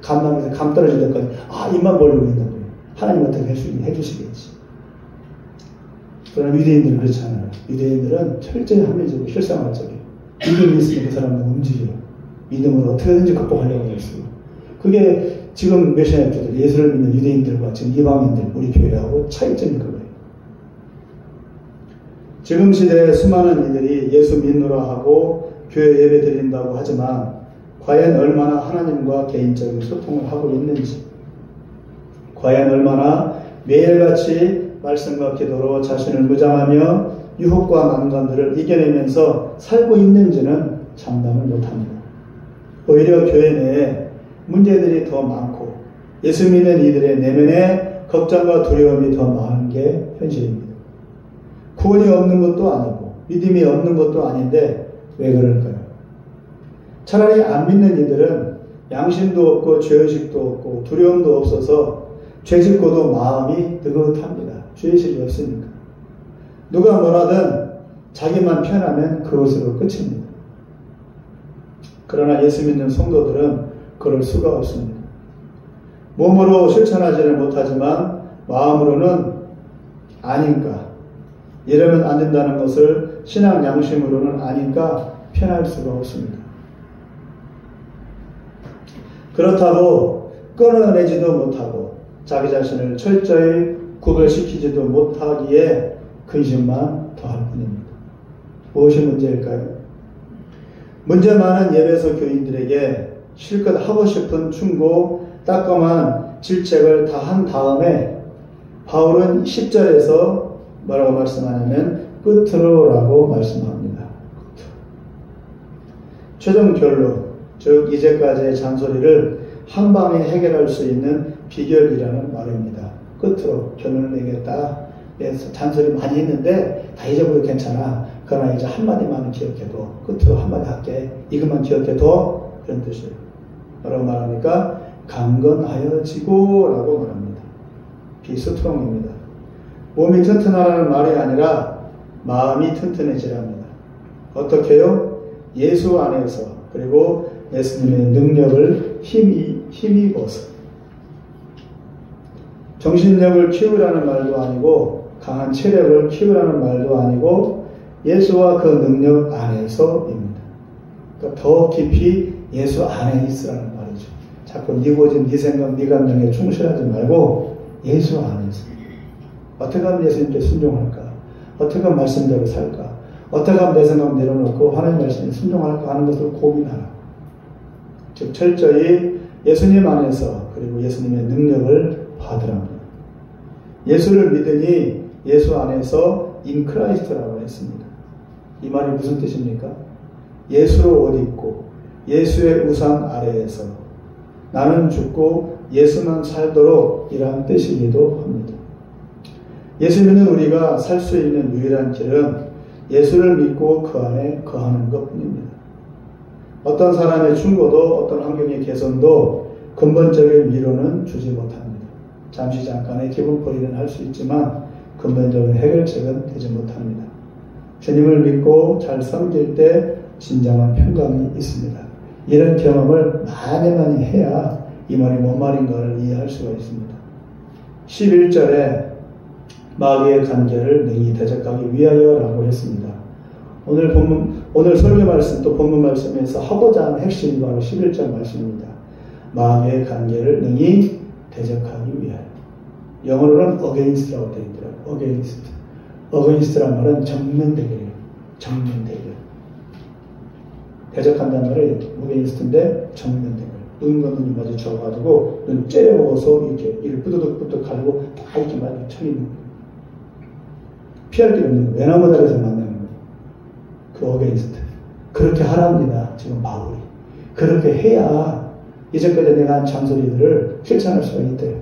감당해서 감 떨어질 때까지 입만 벌리고 있는 거예요. 하나님 어떻게 해주시겠지. 그러나 유대인들은 그렇지 않아요. 유대인들은 철저히 합리적이고 실생활적이에요. 믿음이 있으면 그 사람은 움직여요. 믿음으로 어떻게든지 극복하려고 했어요. 그게 지금 메시아교들, 예수를 믿는 유대인들과 지금 이방인들, 우리 교회하고 차이점이 그거예요. 지금 시대에 수많은 이들이 예수 믿노라 하고 교회 예배 드린다고 하지만 과연 얼마나 하나님과 개인적인 소통을 하고 있는지, 과연 얼마나 매일같이 말씀과 기도로 자신을 무장하며 유혹과 난관들을 이겨내면서 살고 있는지는 장담을 못합니다. 오히려 교회 내에 문제들이 더 많고 예수 믿는 이들의 내면에 걱정과 두려움이 더 많은 게 현실입니다. 구원이 없는 것도 아니고 믿음이 없는 것도 아닌데 왜 그럴까요? 차라리 안 믿는 이들은 양심도 없고 죄의식도 없고 두려움도 없어서 죄짓고도 마음이 느긋합니다. 죄의식이 없으니까. 누가 뭐라든 자기만 편하면 그것으로 끝입니다. 그러나 예수 믿는 성도들은 그럴 수가 없습니다. 몸으로 실천하지는 못하지만 마음으로는 아니까, 이러면 안 된다는 것을 신앙 양심으로는 아니까 편할 수가 없습니다. 그렇다고 끊어내지도 못하고 자기 자신을 철저히 구별시키지도 못하기에 근심만 더할 뿐입니다. 무엇이 문제일까요? 문제 많은 예배소 교인들에게 실컷 하고 싶은 충고, 따끔한 질책을 다 한 다음에 바울은 10절에서 뭐라고 말씀하냐면 끝으로라고 말씀합니다. 최종 결론, 즉 이제까지의 잔소리를 한 방에 해결할 수 있는 비결이라는 말입니다. 끝으로 결론을 내겠다. 잔소리 많이 했는데 다 잊어버려도 괜찮아. 그러나 이제 한마디만 기억해도, 끝으로 한마디 할게. 이것만 기억해도, 그런 뜻이에요. 뭐라고 말합니까? 강건하여지고 라고 말합니다. 비스트롱입니다. 몸이 튼튼하라는 말이 아니라 마음이 튼튼해지랍니다. 어떻게요? 예수 안에서, 그리고 예수님의 능력을 힘입어서. 정신력을 키우라는 말도 아니고 강한 체력을 키우라는 말도 아니고 예수와 그 능력 안에서입니다. 그러니까 더 깊이 예수 안에 있으라는 말이죠. 자꾸 네 고집, 네 생각, 네 감정에 충실하지 말고 예수 안에서. 어떻게 하면 예수님께 순종할까? 어떻게 하면 말씀대로 살까? 어떻게 하면 내 생각 내려놓고 하나님 말씀에 순종할까 하는 것을 고민하라. 즉 철저히 예수님 안에서, 그리고 예수님의 능력을 받으랍니다. 예수를 믿으니 예수 안에서 in Christ라고 했습니다. 이 말이 무슨 뜻입니까? 예수로 옷 입고 예수의 우상 아래에서 나는 죽고 예수만 살도록 이라는 뜻이기도 합니다. 예수 믿는 우리가 살 수 있는 유일한 길은 예수를 믿고 그 안에 거하는 것뿐입니다. 어떤 사람의 충고도 어떤 환경의 개선도 근본적인 위로는 주지 못합니다. 잠시 잠깐의 기분풀이는 할 수 있지만 근본적인 해결책은 되지 못합니다. 주님을 믿고 잘 섬길 때 진정한 평강이 있습니다. 이런 경험을 많이 해야 이 말이 뭔 말인가를 이해할 수가 있습니다. 11절에 마귀의 간계를 능히 대적하기 위하여라고 했습니다. 오늘 설교 말씀 또 본문 말씀에서 하고자 하는 핵심이 바로 11절 말씀입니다. 마귀의 간계를 능히 대적하기 위하여. 영어로는 against라고 되어 있더라고요. against. against란 말은 정면 대결이에요. 정면 대결. 대적한다는 말은 against인데 정면 대결. 눈과 눈이 마주쳐가지고 눈 째려보고서 이렇게 이를 뿌드득뿌드득 가지고 다 이렇게 쳐있는 거예요. 피할 길 없는 거예요. 외나무 다리에서 만나는 거예요. 그 against. 그렇게 하랍니다. 지금 바울이. 그렇게 해야 이제까지 내가 한 잔소리들을 실천할 수가 있대요.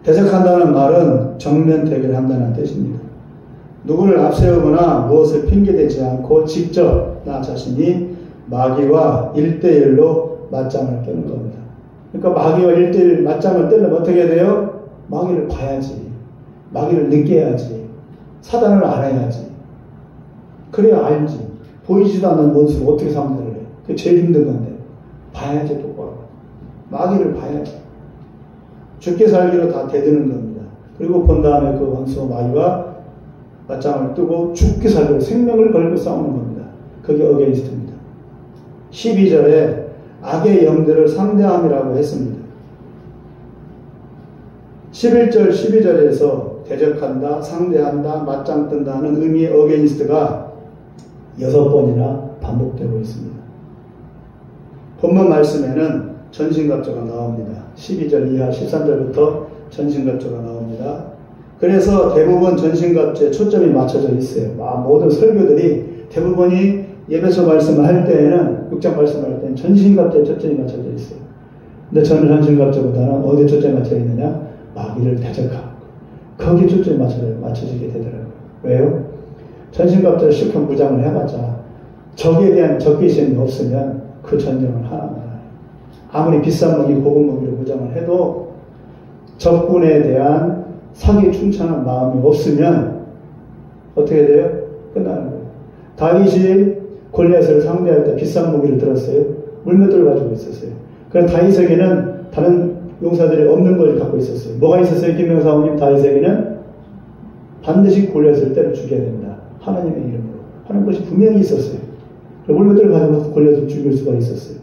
대적한다는 말은 정면 대결한다는 뜻입니다. 누구를 앞세우거나 무엇을 핑계대지 않고 직접 나 자신이 마귀와 1대1로 맞짱을 뜨는 겁니다. 그러니까 마귀와 1대1 맞짱을 뜨려면 어떻게 해야 돼요? 마귀를 봐야지. 마귀를 느껴야지. 사단을 알아야지. 그래야 알지. 보이지도 않는 원수를 어떻게 상대를 해. 그게 제일 힘든 건데. 봐야지 똑바로. 마귀를 봐야지. 죽게 살기로 다 대드는 겁니다. 그리고 본 다음에 그 원수 마귀와 맞짱을 뜨고 죽기 살고 생명을 걸고 싸우는 겁니다. 그게 어게인스트입니다. 12절에 악의 영들을 상대함이라고 했습니다. 11절, 12절에서 대적한다, 상대한다, 맞짱 뜬다 하는 의미의 어게인스트가 6번이나 반복되고 있습니다. 본문 말씀에는 전신갑주가 나옵니다. 12절 이하 13절부터 전신갑주가 나옵니다. 그래서 대부분 전신갑주에 초점이 맞춰져 있어요. 모든 설교들이 대부분이 예배소 말씀을 할 때에는 6장 말씀을 할 때는 전신갑주에 초점이 맞춰져 있어요. 근데 저는 전신갑주보다는 어디에 초점이 맞춰져 있느냐? 마귀를 대적하고 거기에 초점이 맞춰지게 되더라고요. 왜요? 전신갑주를 실컷 무장을 해봤자 적에 대한 적개심이 없으면 그 전쟁은 하나만 해요. 아무리 비싼 무기, 고급 무기로 무장을 해도 적군에 대한 사기 충천한 마음이 없으면 어떻게 돼요? 끝나는 거예요. 다윗이 골리앗을 상대할 때 비싼 무기를 들었어요. 물맷돌을 가지고 있었어요. 그래서 다윗에게는 다른 용사들이 없는 걸 갖고 있었어요. 뭐가 있었어요? 김명사모님, 다윗에게는 반드시 골리앗을 때려 죽여야 된다. 하나님의 이름으로 하는 것이 분명히 있었어요. 물맷돌을 가지고 골리앗을 죽일 수가 있었어요.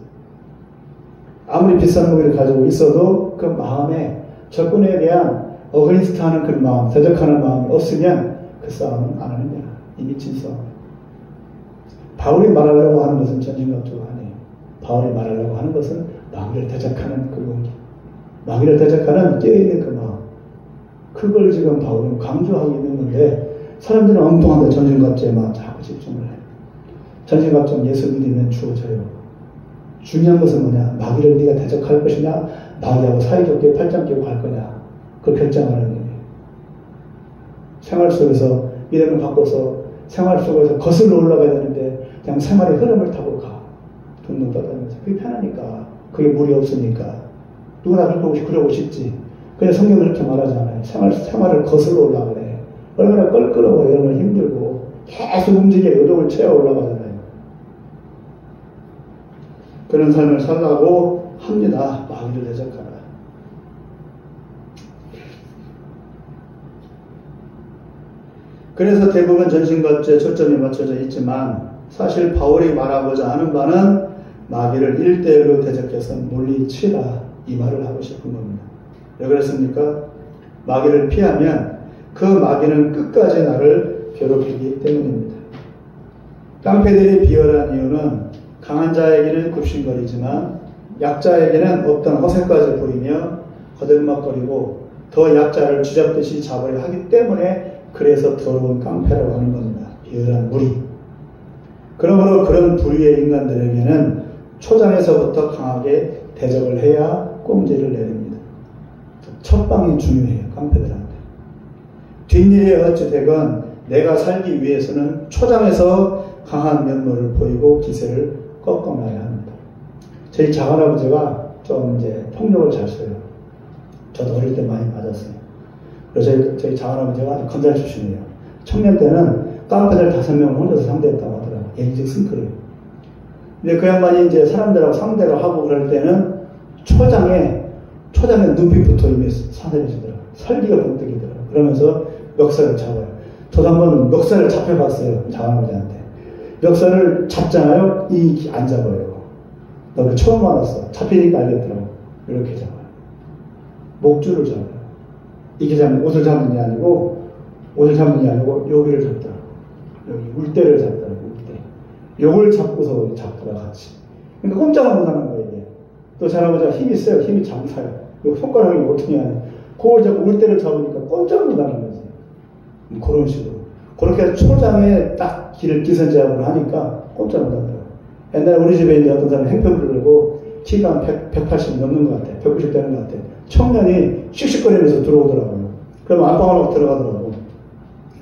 아무리 비싼 무기를 가지고 있어도 그 마음에 적군에 대한 어그니스트하는 그 마음, 대적하는 마음이 없으면 그 싸움은 안 하는 거야. 이 미친 싸움. 바울이 말하려고 하는 것은 전신갑주가 아니에요. 바울이 말하려고 하는 것은 마귀를 대적하는 그 용기, 마귀를 대적하는 깨어있는 그 마음. 그걸 지금 바울은 강조하고 있는 건데 사람들은 엉뚱한데 전신갑주에만 자꾸 집중을 해요. 전신갑주는 예수 믿으면 주어져요. 중요한 것은 뭐냐? 마귀를 네가 대적할 것이냐? 마귀하고 사이좋게 팔짱 끼고 갈 거냐? 그걸 결정하는 거예요. 생활 속에서 믿음을 바꿔서 생활 속에서 거슬러 올라가야 되는데 그냥 생활의 흐름을 타고 가. 둥둥 떠다니면서. 그게 편하니까. 그게 무리 없으니까. 누구나 그러고 싶지. 근데 성경은 그렇게 말하지 않아요. 생활을 거슬러 올라가래. 얼마나 껄끄러워, 얼마나 힘들고 계속 움직여 요동을 채워 올라가잖아요. 그런 삶을 살라고 합니다. 마귀를 대적하라. 그래서 대부분 전신갑주에 초점이 맞춰져 있지만 사실 바울이 말하고자 하는 바는 마귀를 1대1로 대적해서 물리치라 이 말을 하고 싶은 겁니다. 왜 그랬습니까? 마귀를 피하면 그 마귀는 끝까지 나를 괴롭히기 때문입니다. 깡패들이 비열한 이유는 강한 자에게는 굽신거리지만 약자에게는 없던 허세까지 부리며 거들먹거리고 더 약자를 쥐잡듯이 잡으려 하기 때문에 그래서 더러운 깡패라고 하는 겁니다. 비열한 무리. 그러므로 그런 부류의 인간들에게는 초장에서부터 강하게 대적을 해야 꽁지를 내립니다. 첫방이 중요해요. 깡패들한테. 뒷일에 어찌 되건 내가 살기 위해서는 초장에서 강한 면모를 보이고 기세를 꺾어놔야 합니다. 저희 작은아버지가 좀 이제 폭력을 잘 써요. 저도 어릴 때 많이 맞았어요. 그래서 저희 작은아버지가 건달 출신이에요. 청년 때는 깡패들 5명을 혼자서 상대했다고 하더라고요. 예의적 승크래요. 근데 그 양반이 이제 사람들하고 상대를 하고 그럴 때는 초장에 눈빛부터 이미 사내려지더라고요. 살기가 번뜩이더라고요. 그러면서 멱살을 잡아요. 저도 한번 멱살을 잡혀봤어요. 작은아버지한테. 멱살을 잡잖아요. 이 안 잡아요. 나 처음 알았어. 잡히니까 알겠더라고. 이렇게 잡아요. 목줄을 잡아요. 이게 잡는, 옷을 잡는 게 아니고 여기를 잡더라고. 여기 울대를 잡더라고. 울대. 요걸 잡고서 잡더라 같이. 그러니까 꼼짝을 못하는 거예요. 이게. 또 할아버지가 힘이 세요. 힘이 장사요. 요 손가락이 어떻게 하냐. 그걸 잡고 울대를 잡으니까 꼼짝을 못하는 거지. 그런 식으로. 그렇게 초장에 딱 길을 기선제압을 하니까 꼼짝 못하더라고요. 옛날에 우리 집에 이제 어떤 사람이 행편을 들고 키가 한 180 넘는 것 같아. 190 되는 것 같아. 청년이 씩씩거리면서 들어오더라고요. 그러면 안방으로 들어가더라고요.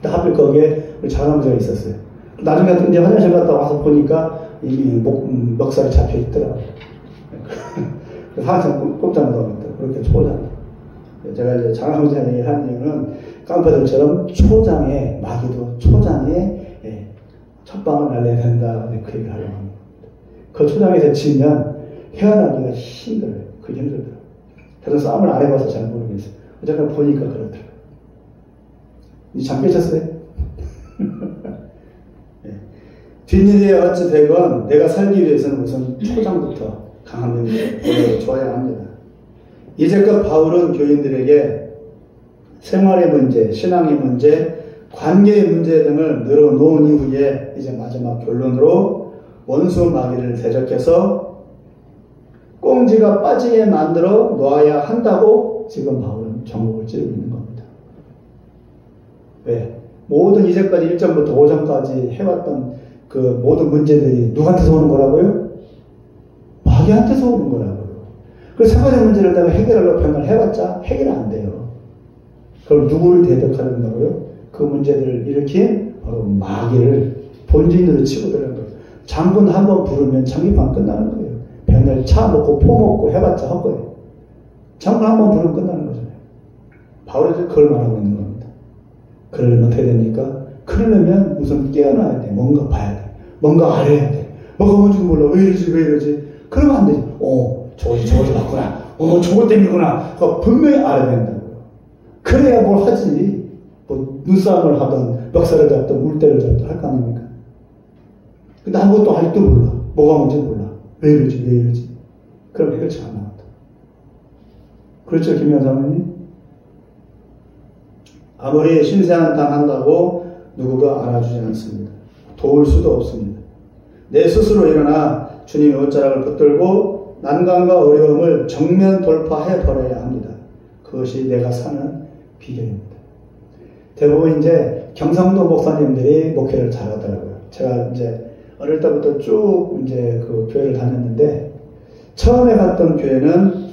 하필 거기에 우리 작은아버지가 있었어요. 나중에 이제 화장실 갔다 와서 보니까 이미 멱살이 잡혀 있더라고요. 그래서 항상 꼼짝 못하고 있더라고요. 그렇게 초장. 제가 이제 작은아버지한테 한 이유는 깡패들처럼 초장에, 마귀도 초장에 첫방을 날려야 된다. 그 얘기를 하려고 합니다. 그 초장에서 지면 헤어나기가 힘들어요. 그게 힘들더라고요. 그래서 싸움을 안 해봐서 잘 모르겠어요. 어쨌든 보니까 그렇더라고요. 잠 깨셨어요? 네. 뒷일이 어찌 되건 내가 살기 위해서는 우선 초장부터 강한 명령을 줘야 합니다. 이제껏 바울은 교인들에게 생활의 문제, 신앙의 문제, 관계의 문제 등을 늘어놓은 이후에 이제 마지막 결론으로 원수 마귀를 대적해서 꽁지가 빠지게 만들어 놓아야 한다고 지금 바울은 전곡을 찌르고 있는 겁니다. 왜? 모든 이제까지 1장부터 5장까지 해왔던 그 모든 문제들이 누구한테서 오는 거라고요? 마귀한테서 오는 거라고요. 그래서 생활의 문제를 내가 해결하려고 병을 해봤자 해결 안 돼요. 그럼 누구를 대적하려 한다고요? 그 문제들을 일으킨 바로 마귀를 본진으로 치고 들어간 거예요. 장군 한번 부르면 장기판 끝나는 거예요. 병을 차 먹고 포 먹고 해봤자 헛거예요. 장군 한번 부르면 끝나는 거잖아요. 바울이 그걸 말하고 있는 겁니다. 그러려면 어떻게 됩니까? 그러려면 우선 깨어나야 돼. 뭔가 봐야 돼. 뭔가 알아야 돼. 뭐가 뭔지도 몰라. 왜 이러지? 그러면 안 되지. 저것이 맞구나. 저것 때문이구나. 분명히 알아야 된다고요. 그래야 뭘 하지. 뭐 눈싸움을 하든 멱살을 잡든 물대를 잡든 할 거 아닙니까? 근데 아무것도 아직도 몰라. 뭐가 뭔지 몰라. 왜 이러지? 그럼 해결책 안 나온다. 그렇죠, 김현 사모님? 아무리 신세한탄 한다고 누구가 알아주지 않습니다. 도울 수도 없습니다. 내 스스로 일어나 주님의 옷자락을 붙들고 난관과 어려움을 정면 돌파해 버려야 합니다. 그것이 내가 사는 비결입니다. 대부분 이제 경상도 목사님들이 목회를 잘하더라고요. 제가 이제 어릴 때부터 쭉 이제 그 교회를 다녔는데, 처음에 갔던 교회는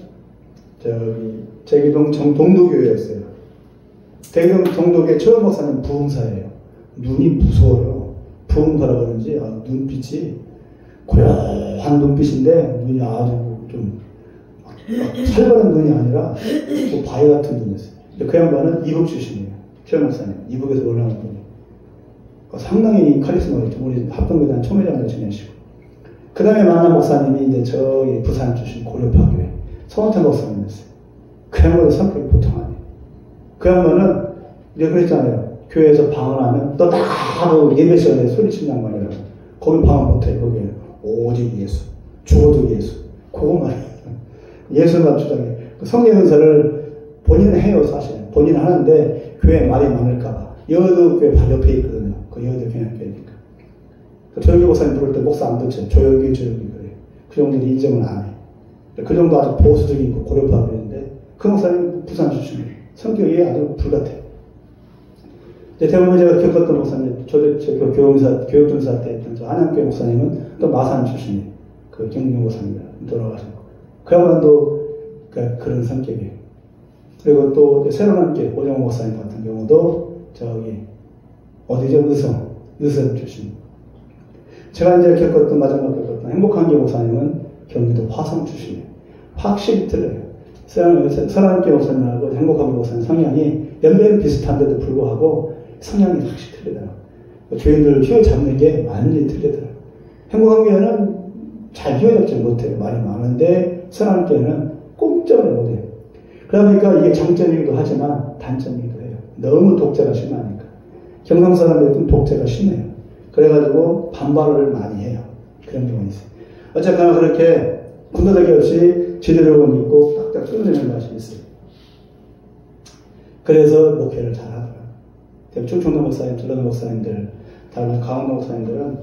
제기동 동두교회였어요. 대기동 동두교회 처음 목사님 부흥사예요. 눈이 무서워요. 부흥사라고 그러는지 눈빛이 고요한 눈빛인데 눈이 아주 좀 살벌한 눈이 아니라 뭐 바위 같은 눈이었어요. 그 양반은 이북 출신이에요. 최 목사님 이북에서 올라온 분이 상당히 카리스마가 있죠. 우리 합동교단 총회장도 지내시고, 그 다음에 만난 목사님이 이제 저기 부산 출신 고려파교회 성원태 목사님이었어요. 그 양반은 성격이 보통 아니에요. 그 양반은 이제 그랬잖아요. 교회에서 방언하면 또 따로 예배 시간에 소리치는 양반이라고. 거기 방언 못해. 거기에 오직 예수, 죽어도 예수, 그거 말이에요. 예수만 주장해. 성령 은사를 본인은 해요. 사실 본인은 하는데 교회에 말이 많을까봐. 여의도 교회 바로 옆에 있거든요. 그 여의도 평양교회니까. 조영기 목사님 부를 때 목사 안 듣죠. 조영기 그래. 그 정도는 인정을 안 해. 그 정도 아주 보수적인 고려파 교회인데, 그 목사님 부산 출신이에요. 성격이 아주 불같아. 대부분 제가 겪었던 목사님, 교육전사 때 했던 저 한양교회 목사님은 또 마산 출신이에요. 그 경영 목사님 돌아가시고. 그 양반도 그런 성격이에요. 그리고 또 새로 남게 오정호 목사님 같은 경우도 저기 어디죠? 의성 출신. 제가 이제 마지막 겪었던 행복한교 목사님은 경기도 화성 출신이에요. 확실히 틀려요. 서남교 목사님하고 행복한교 목사님 성향이 연배는 비슷한데도 불구하고 성향이 확실히 틀리더라고요. 교인들을 휘어잡는 게 완전히 틀리더라고요. 행복한교는 잘 휘어잡지 못해요. 말이 많은데 서남교는 꼼짝을 못해요. 그러니까 이게 장점이기도 하지만 단점이기도 해요. 너무 독재가 심하니까. 경상 사람들은 독재가 심해요. 그래가지고 반발을 많이 해요. 그런 경우가 있어요. 어쨌거나 그렇게 군더더기 없이 지도력은 있고 딱딱 끊어내는 맛이 있어요. 그래서 목회를 잘하더라고요. 충청도 목사님, 전라도 목사님들, 다른 강원도 목사님들은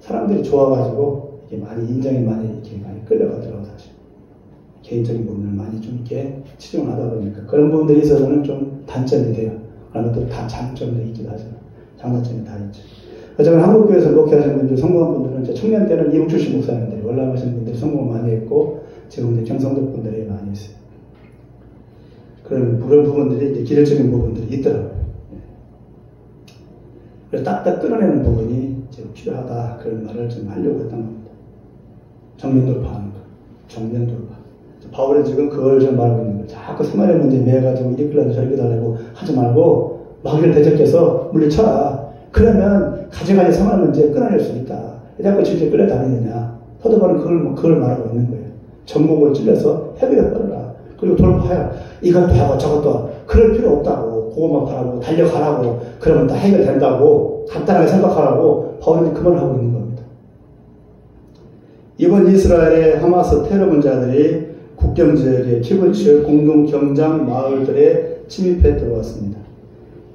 사람들이 좋아가지고 이게 많이 인정이 많이 이렇게 많이 끌려가더라고요. 사실 개인적인 부분을 많이 좀 이렇게 치중을 하다 보니까 그런 부분들이 있어서는 좀 단점이 돼요. 그러면 또 다 장점도 있기도 하죠. 장단점이 다 있죠. 어쨌든 한국교회에서 목회하시는 분들, 성공한 분들은 이제 청년 때는 이북 출신 목사님들이, 월남하시는 분들이 성공을 많이 했고, 지금 이제 경상도 분들이 많이 있어요. 그런 부분들이 이제 기술적인 부분들이 있더라고요. 그래서 딱딱 끌어내는 부분이 이제 필요하다. 그런 말을 좀 하려고 했던 겁니다. 정면 돌파하는 거. 정면 돌파. 바울은 지금 그걸 좀 말하고 있는 거예요. 자꾸 생활의 문제에 매여가지고 이렇게 하려고 저렇게 하려고 하지 말고 마귀를 대적해서 물리쳐라. 그러면 가지가지 생활 문제에 끊어낼 수 있다. 왜 자꾸 질질 끌려다니느냐. 사도 바울은 그걸 말하고 있는 거예요. 전국을 찔러서 해결해버려라. 그리고 돌파해라. 이것도 하고 저것도 하고. 그럴 필요 없다고. 그것만 바라고 달려가라고 그러면 다 해결된다고 간단하게 생각하라고 바울이 그걸 하고 있는 겁니다. 이번 이스라엘의 하마스 테러 분자들이 국경지역의 키부츠 공동 경장 마을들에 침입해 들어왔습니다.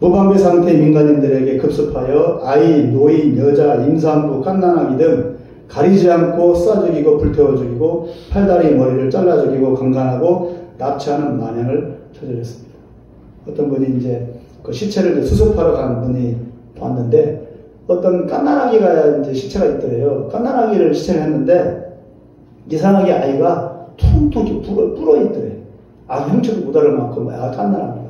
무방비 상태의 민간인들에게 급습하여 아이, 노인, 여자, 임산부, 갓난아기 등 가리지 않고 쏴 죽이고 불태워 죽이고 팔다리 머리를 잘라 죽이고 강간하고 납치하는 만행을 저질렀습니다. 어떤 분이 이제 그 시체를 수습하러 간 분이 봤는데 어떤 갓난아기가 이제 시체가 있더래요. 갓난아기를 시체를 했는데 이상하게 아이가 퉁퉁 불어 있더래. 아기 형체도 못 알을 만큼 갓난아기가.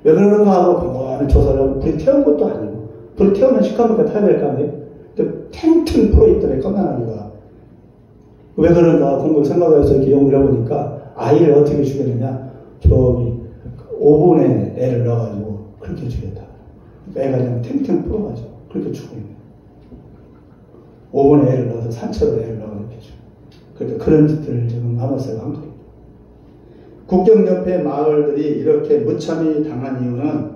왜 그러는가 하고 공부하는 조사를 하고 불이 태운 것도 아니고 불이 태우면 시커멓게 타야 될 거 아니에요? 근데 탱탱 불어 있더래 갓난아기가. 왜 그런가 공부 생각해서 이렇게 연구를 해보니까 아이를 어떻게 죽였느냐 저기 오븐에 애를 넣어가지고 그렇게 죽였다. 그러니까 애가 그냥 탱탱 불어가지고 그렇게 죽고 있는 거예요. 오븐에 애를 넣어서 산채로 애를 넣어 이렇게 죽여. 그러니까 그런 짓들을 지금 하마스가 한 거예요. 국경 옆의 마을들이 이렇게 무참히 당한 이유는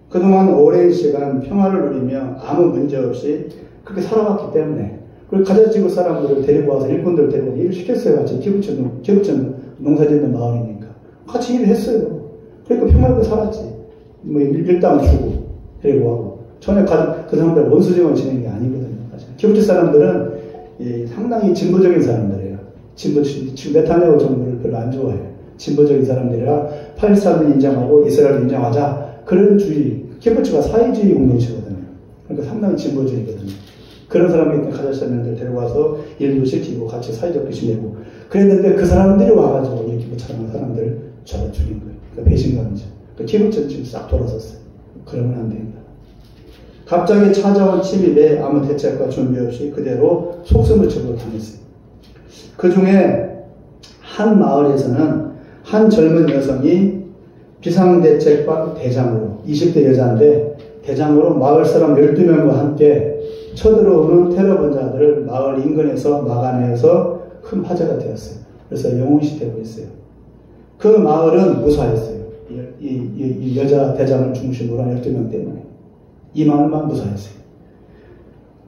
그동안 오랜 시간 평화를 누리며 아무 문제 없이 그렇게 살아왔기 때문에 그리고 가자 지구 사람들을 데리고 와서 일꾼들을 데리고 와서 일을 시켰어요. 같이 기부천 농사 짓는 마을이니까 같이 일을 했어요. 그러니까 평화롭게 살았지. 뭐 일당 주고 데리고 하고 전에 그 사람들 원수정을 지낸 게 아니거든요. 기부천 사람들은 상당히 진보적인 사람들이에요. 지금 네타냐후 정부를 별로 안 좋아해요. 진보적인 사람들이라 팔레스타인을 인정하고 이스라엘을 인정하자 그런 주의, 키부츠가 사회주의 공동체거든요. 그러니까 상당히 진보주의거든요. 그런 사람이 가자사람들 데려와서 일도 시키고 같이 사회적 교시 내고 그랬는데 그 사람들이 와가지고 이 키부츠라는 사람들을 잡아 죽인 거예요. 그러니까 배신감이죠. 그러니까 키부츠는 지금 싹 돌아섰어요. 그러면 안 됩니다. 갑자기 찾아온 침입에 아무 대책과 준비 없이 그대로 속수무책으로 당했어요. 그 중에 한 마을에서는 한 젊은 여성이 비상대책반 대장으로 20대 여자인데 대장으로 마을 사람 12명과 함께 쳐들어오는 테러분자들을 마을 인근에서 막아내서 큰 화제가 되었어요. 그래서 영웅시되고 있어요. 그 마을은 무사했어요. 이 여자 대장을 중심으로 한 12명 때문에 이 마을만 무사했어요.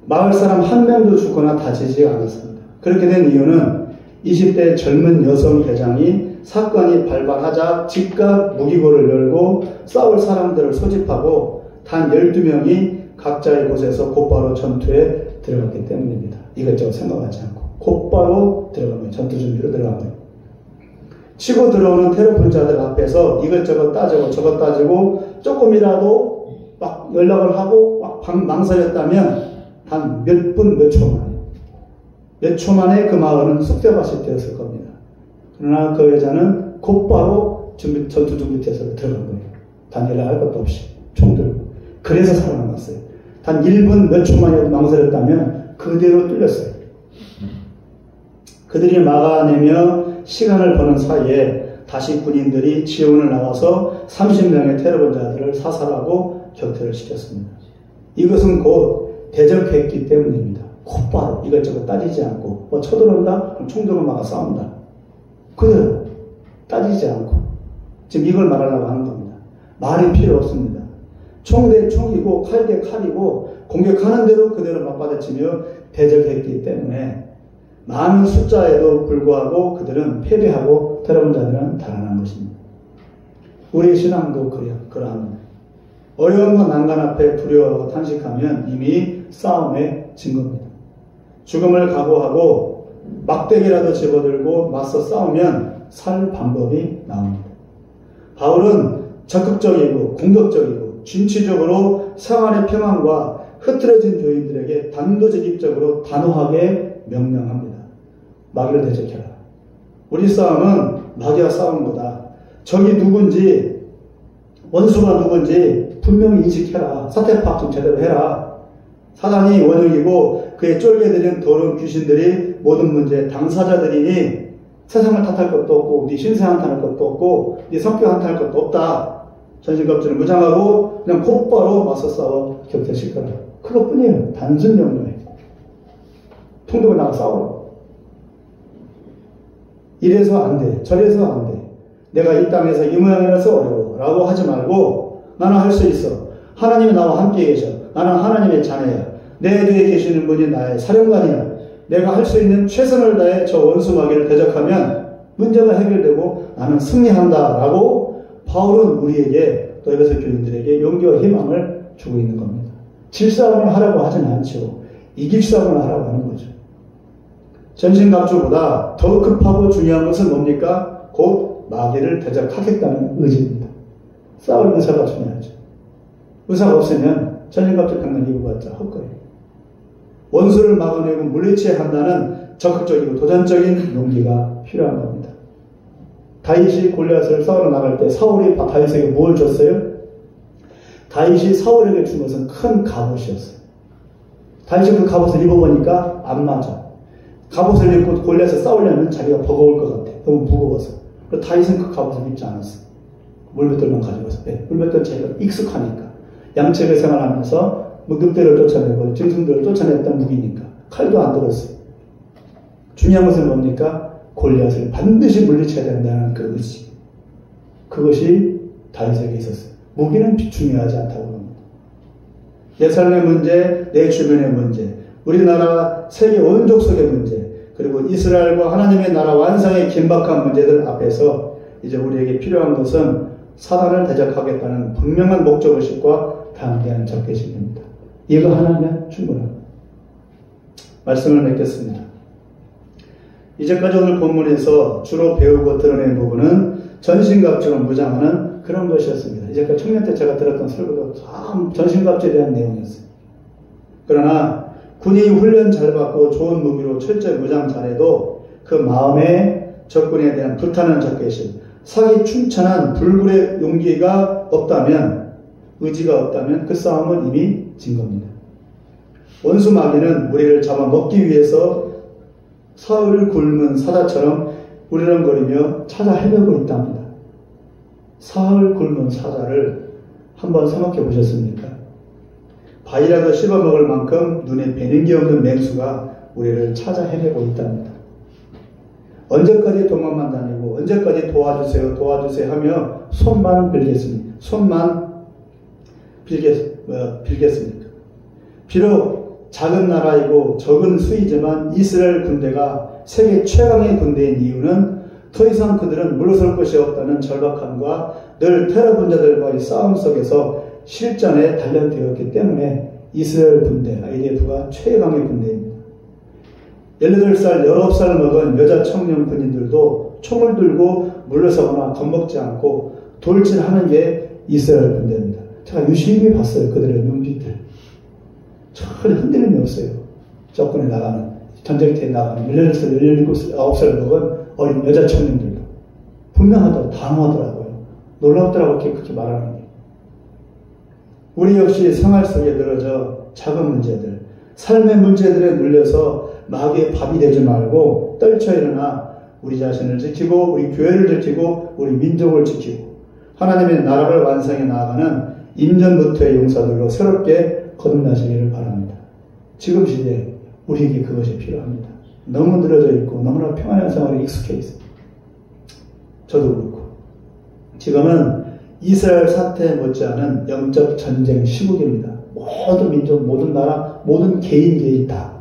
마을 사람 한 명도 죽거나 다치지 않았습니다. 그렇게 된 이유는 20대 젊은 여성 대장이 사건이 발발하자 즉각 무기고를 열고 싸울 사람들을 소집하고 단 12명이 각자의 곳에서 곧바로 전투에 들어갔기 때문입니다. 이것저것 생각하지 않고 곧바로 들어간 거예요. 전투 준비로 들어간 거예요. 치고 들어오는 테러 분자들 앞에서 이것저것 따지고 저것 따지고 조금이라도 막 연락을 하고 막 망설였다면 단 몇 분, 몇 초 만에 그 마을은 쑥대밭이 되었을 겁니다. 그러나 그 여자는 곧바로 전투 준비태세로 들어간 거예요. 단 연락할 것도 없이 총 들고. 그래서 살아남았어요. 단 1분 몇 초만이라도 망설였다면 그대로 뚫렸어요. 그들이 막아내며 시간을 버는 사이에 다시 군인들이 지원을 나와서 30명의 테러범자들을 사살하고 격퇴를 시켰습니다. 이것은 곧 대적했기 때문입니다. 곧바로 이것저것 따지지 않고 뭐 쳐들어온다? 그럼 총 들고 막아 싸운다. 그대로 따지지 않고 지금 이걸 말하려고 하는 겁니다. 말이 필요 없습니다. 총 대 총이고 칼 대 칼이고 공격하는 대로 그대로 맞받아치며 대적했기 때문에 많은 숫자에도 불구하고 그들은 패배하고 테러범자들은 달아난 것입니다. 우리 신앙도 그러합니다. 어려움과 난간 앞에 두려워하고 탄식하면 이미 싸움의 증거입니다. 죽음을 각오하고 막대기라도 집어들고 맞서 싸우면 살 방법이 나옵니다. 바울은 적극적이고 공격적이고 진취적으로 생활의 평안과 흐트러진 교인들에게 단도직입적으로 단호하게 명령합니다. 마귀를 대적해라. 우리 싸움은 마귀와 싸움보다 적이 누군지 원수가 누군지 분명히 인식해라. 사태 파악 좀 제대로 해라. 사단이 원흉이고 그의 쫄게들은 더러운 귀신들이 모든 문제의 당사자들이니 세상을 탓할 것도 없고 네 신세 한탄할 것도 없고 네 성격 한탄할 것도 없다. 전신갑주를 무장하고 그냥 곧바로 맞서 싸워 격퇴시켜라. 그것뿐이에요. 단순 명령이에요. 통 들고 나가 싸우라. 이래서 안 돼. 저래서 안 돼. 내가 이 땅에서 이 모양이라서 어려워. 라고 하지 말고 나는 할 수 있어. 하나님이 나와 함께 계셔. 나는 하나님의 자녀야. 내 뒤에 계시는 분이 나의 사령관이야. 내가 할 수 있는 최선을 다해 저 원수 마귀를 대적하면 문제가 해결되고 나는 승리한다 라고 바울은 우리에게 또 에베소 교인들에게 용기와 희망을 주고 있는 겁니다. 질 싸움을 하라고 하진 않죠. 이길 싸움을 하라고 하는 거죠. 전신갑주보다 더 급하고 중요한 것은 뭡니까? 곧 마귀를 대적하겠다는 의지입니다. 싸울 의사가 중요하죠. 의사가 없으면 전신갑주 강단 입어봤자 헛거예요. 원수를 막아내고 물리쳐야 한다는 적극적이고 도전적인 용기가 필요한 겁니다. 다윗이 골리앗을 싸우러 나갈 때 사울이 다윗에게 뭘 줬어요? 다윗이 사울에게 준 것은 큰 갑옷이었어요. 다윗이 그 갑옷을 입어보니까 안 맞아. 갑옷을 입고 골리앗을 싸우려면 자기가 버거울 것 같아. 너무 무거워서. 그래서 다윗은 그 갑옷을 입지 않았어. 물맷돌만 가지고 있어. 물맷돌 자기가 익숙하니까. 양측을 생활하면서 늑대를 쫓아내고 짐승들을 쫓아냈던 무기니까. 칼도 안 들었어요. 중요한 것은 뭡니까? 골리앗을 반드시 물리쳐야 된다는 그 의지. 그것이 다윗에게 있었어요. 무기는 중요하지 않다고 합니다. 내 삶의 문제, 내 주변의 문제, 우리나라 세계 원족 속의 문제, 그리고 이스라엘과 하나님의 나라 완성의 긴박한 문제들 앞에서 이제 우리에게 필요한 것은 사단을 대적하겠다는 분명한 목적의식과 담대한 적개심입니다. 이거 하나면 충분합니다. 말씀을 맺겠습니다. 이제까지 오늘 본문에서 주로 배우고 드러낸 부분은 전신갑주를 무장하는 그런 것이었습니다. 이제까지 청년 때 제가 들었던 설교도 참 전신갑주에 대한 내용이었어요. 그러나 군인이 훈련 잘 받고 좋은 무기로 철저히 무장 잘해도 그 마음의 적군에 대한 불타는 적개심, 사기 충천한 불굴의 용기가 없다면, 의지가 없다면 그 싸움은 이미 진 겁니다. 원수 마귀는 우리를 잡아먹기 위해서 사흘을 굶은 사자처럼 우르렁거리며 찾아 헤매고 있답니다. 사흘 굶은 사자를 한번 생각해 보셨습니까? 바위라도 씹어먹을 만큼 눈에 뵈는 게 없는 맹수가 우리를 찾아 헤매고 있답니다. 언제까지 도망만 다니고 언제까지 도와주세요 도와주세요 하며 손만 빌겠습니까? 손만 빌겠습니까? 비록 작은 나라이고 적은 수이지만 이스라엘 군대가 세계 최강의 군대인 이유는 더 이상 그들은 물러설 것이 없다는 절박함과 늘 테러 분자들과의 싸움 속에서 실전에 단련되었기 때문에 이스라엘 군대, IDF가 최강의 군대입니다. 18살, 19살 먹은 여자 청년 군인들도 총을 들고 물러서거나 겁먹지 않고 돌진하는 게 이스라엘 군대입니다. 제가 유심히 봤어요. 그들의 눈빛들. 전혀 흔들림이 없어요. 적군에 나가는, 전쟁터에 나가는 18살, 19살 먹은 어린 여자 청년들도. 분명하더라고요. 단호하더라고요. 놀랍더라고요. 그렇게 말하는 게. 우리 역시 생활 속에 늘어져 작은 문제들, 삶의 문제들에 눌려서 마귀의 밥이 되지 말고 떨쳐 일어나 우리 자신을 지키고 우리 교회를 지키고 우리 민족을 지키고 하나님의 나라를 완성해 나아가는 임전부터의 용사들로 새롭게 거듭나시기를 바랍니다. 지금 시대에 우리에게 그것이 필요합니다. 너무 늘어져 있고 너무나 평안한 생활에 익숙해 있습니다. 저도 그렇고 지금은 이스라엘 사태 못지않은 영적 전쟁 시국입니다. 모든 민족, 모든 나라, 모든 개인 다.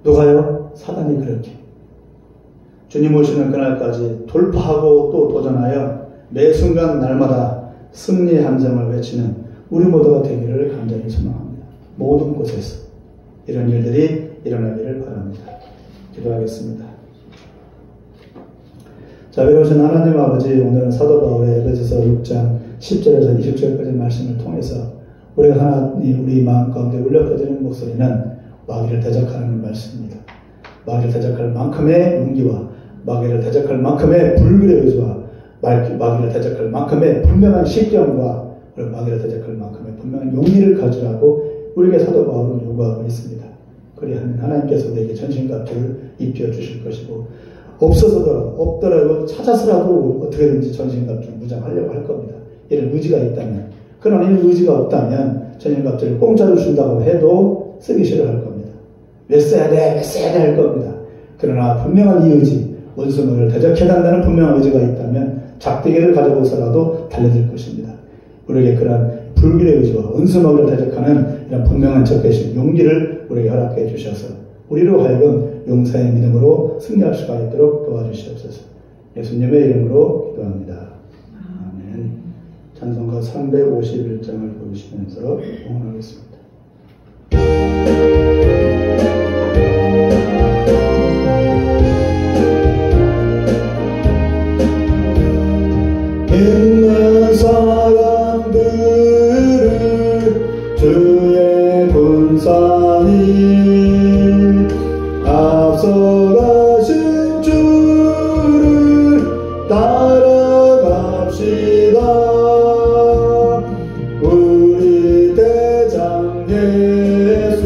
누가요? 사단이 그렇게. 주님 오시는 그날까지 돌파하고 또 도전하여 매 순간 날마다 승리의 함성을 외치는 우리 모두가 되기를 간절히 소망합니다. 모든 곳에서 이런 일들이 일어나기를 바랍니다. 기도하겠습니다. 자, 외로우신 하나님 아버지, 오늘은 사도 바울의 에베소서 6장 10절에서 20절까지 말씀을 통해서 우리가 하나님 우리 마음 가운데 울려 퍼지는 목소리는 마귀를 대적하는 말씀입니다. 마귀를 대적할 만큼의 용기와 마귀를 대적할 만큼의 불길의 의지와 마귀를 대적할 만큼의 분명한 신경과 그리고 마귀를 대적할 만큼의 분명한 용기를 가지라고 우리에게 사도 바울은 요구하고 있습니다. 그리하면 하나님께서 내게 전신갑주를 입혀 주실 것이고 없더라도 찾아서라도 어떻게든지 전신갑주를 무장하려고 할 겁니다. 이런 의지가 있다면. 그러나 이런 의지가 없다면 전신갑주를 공짜로 준다고 해도 쓰기 싫어할 겁니다. 왜 써야 돼? 왜 써야 돼? 할 겁니다. 그러나 분명한 이 의지, 원수를 대적해달라는 분명한 의지가 있다면 작대기를 가져고서라도 달려들 것입니다. 우리에게 그런 불길의 의지와 은수막을 대적하는 이런 분명한 적대심, 용기를 우리에게 허락해 주셔서 우리로 하여금 용사의 믿음으로 승리할 수가 있도록 도와주시옵소서. 예수님의 이름으로 기도합니다. 아멘. 찬송가 351장을 부르시면서 응원하겠습니다. 있는 사람들을 주의 군사니 앞서가신 주를 따라갑시다. 우리 대장 예수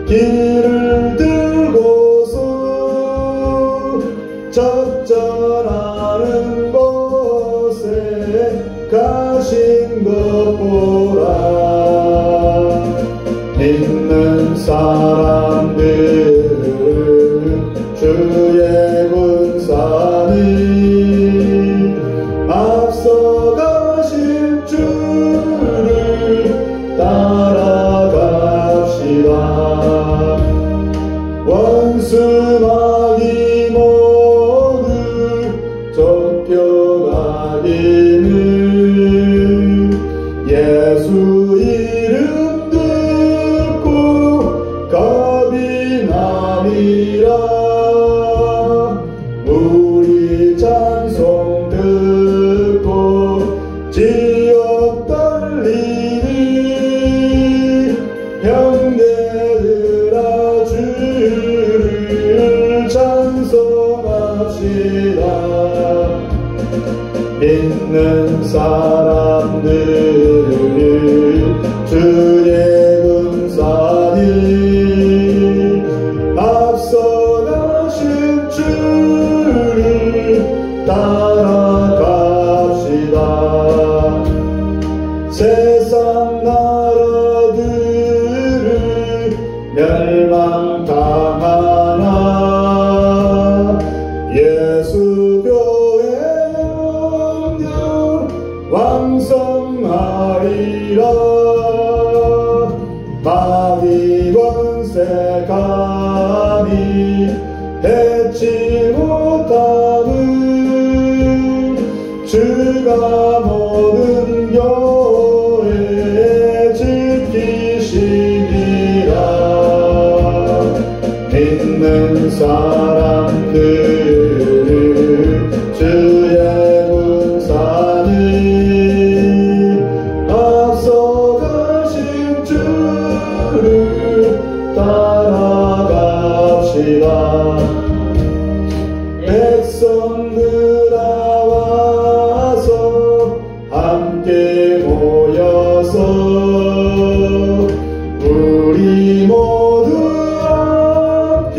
길을 들고서 적절하는 곳에 가신 것 보라. 믿는 사람들 주의 군사니 앞서가신 주를 따라갑시다. 원수마귀 모두 쫓겨가기는 예수 이름 듣고 겁이 나리라. 우리 찬송 듣고 지옥 떨리니 형제들아 주를 찬송합시다. 믿는 사람들 주의 군사니 앞서가신 주를 따라갑시다. 세상 나라들을 멸망당하나 예수 교회 영영 왕성하리라. 마귀 권세 감히 해치 못함을 주가 모든 교회 지키시리라. 믿는 사람들 주의 군사니 앞서가신 주를 따라갑시다. 백성들아 와서 함께 모여서 우리 모두 함께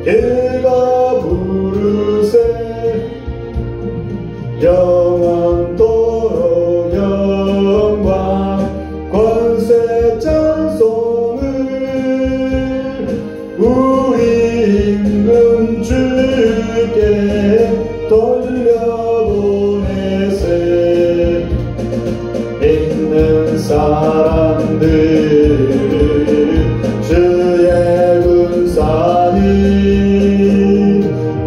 예가 부르세. 영원토록 영광 권세 찬송을 우리 임금 주께 돌려보내세. 믿는 사람들 주의 군사니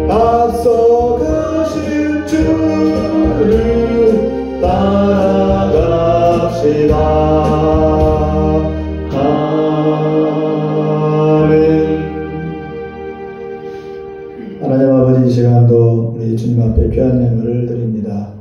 앞서가신 주를 따라갑시다. 아멘. 하나님 아버지, 이 시간도 우리 주님 앞에 귀한 예물을 드립니다.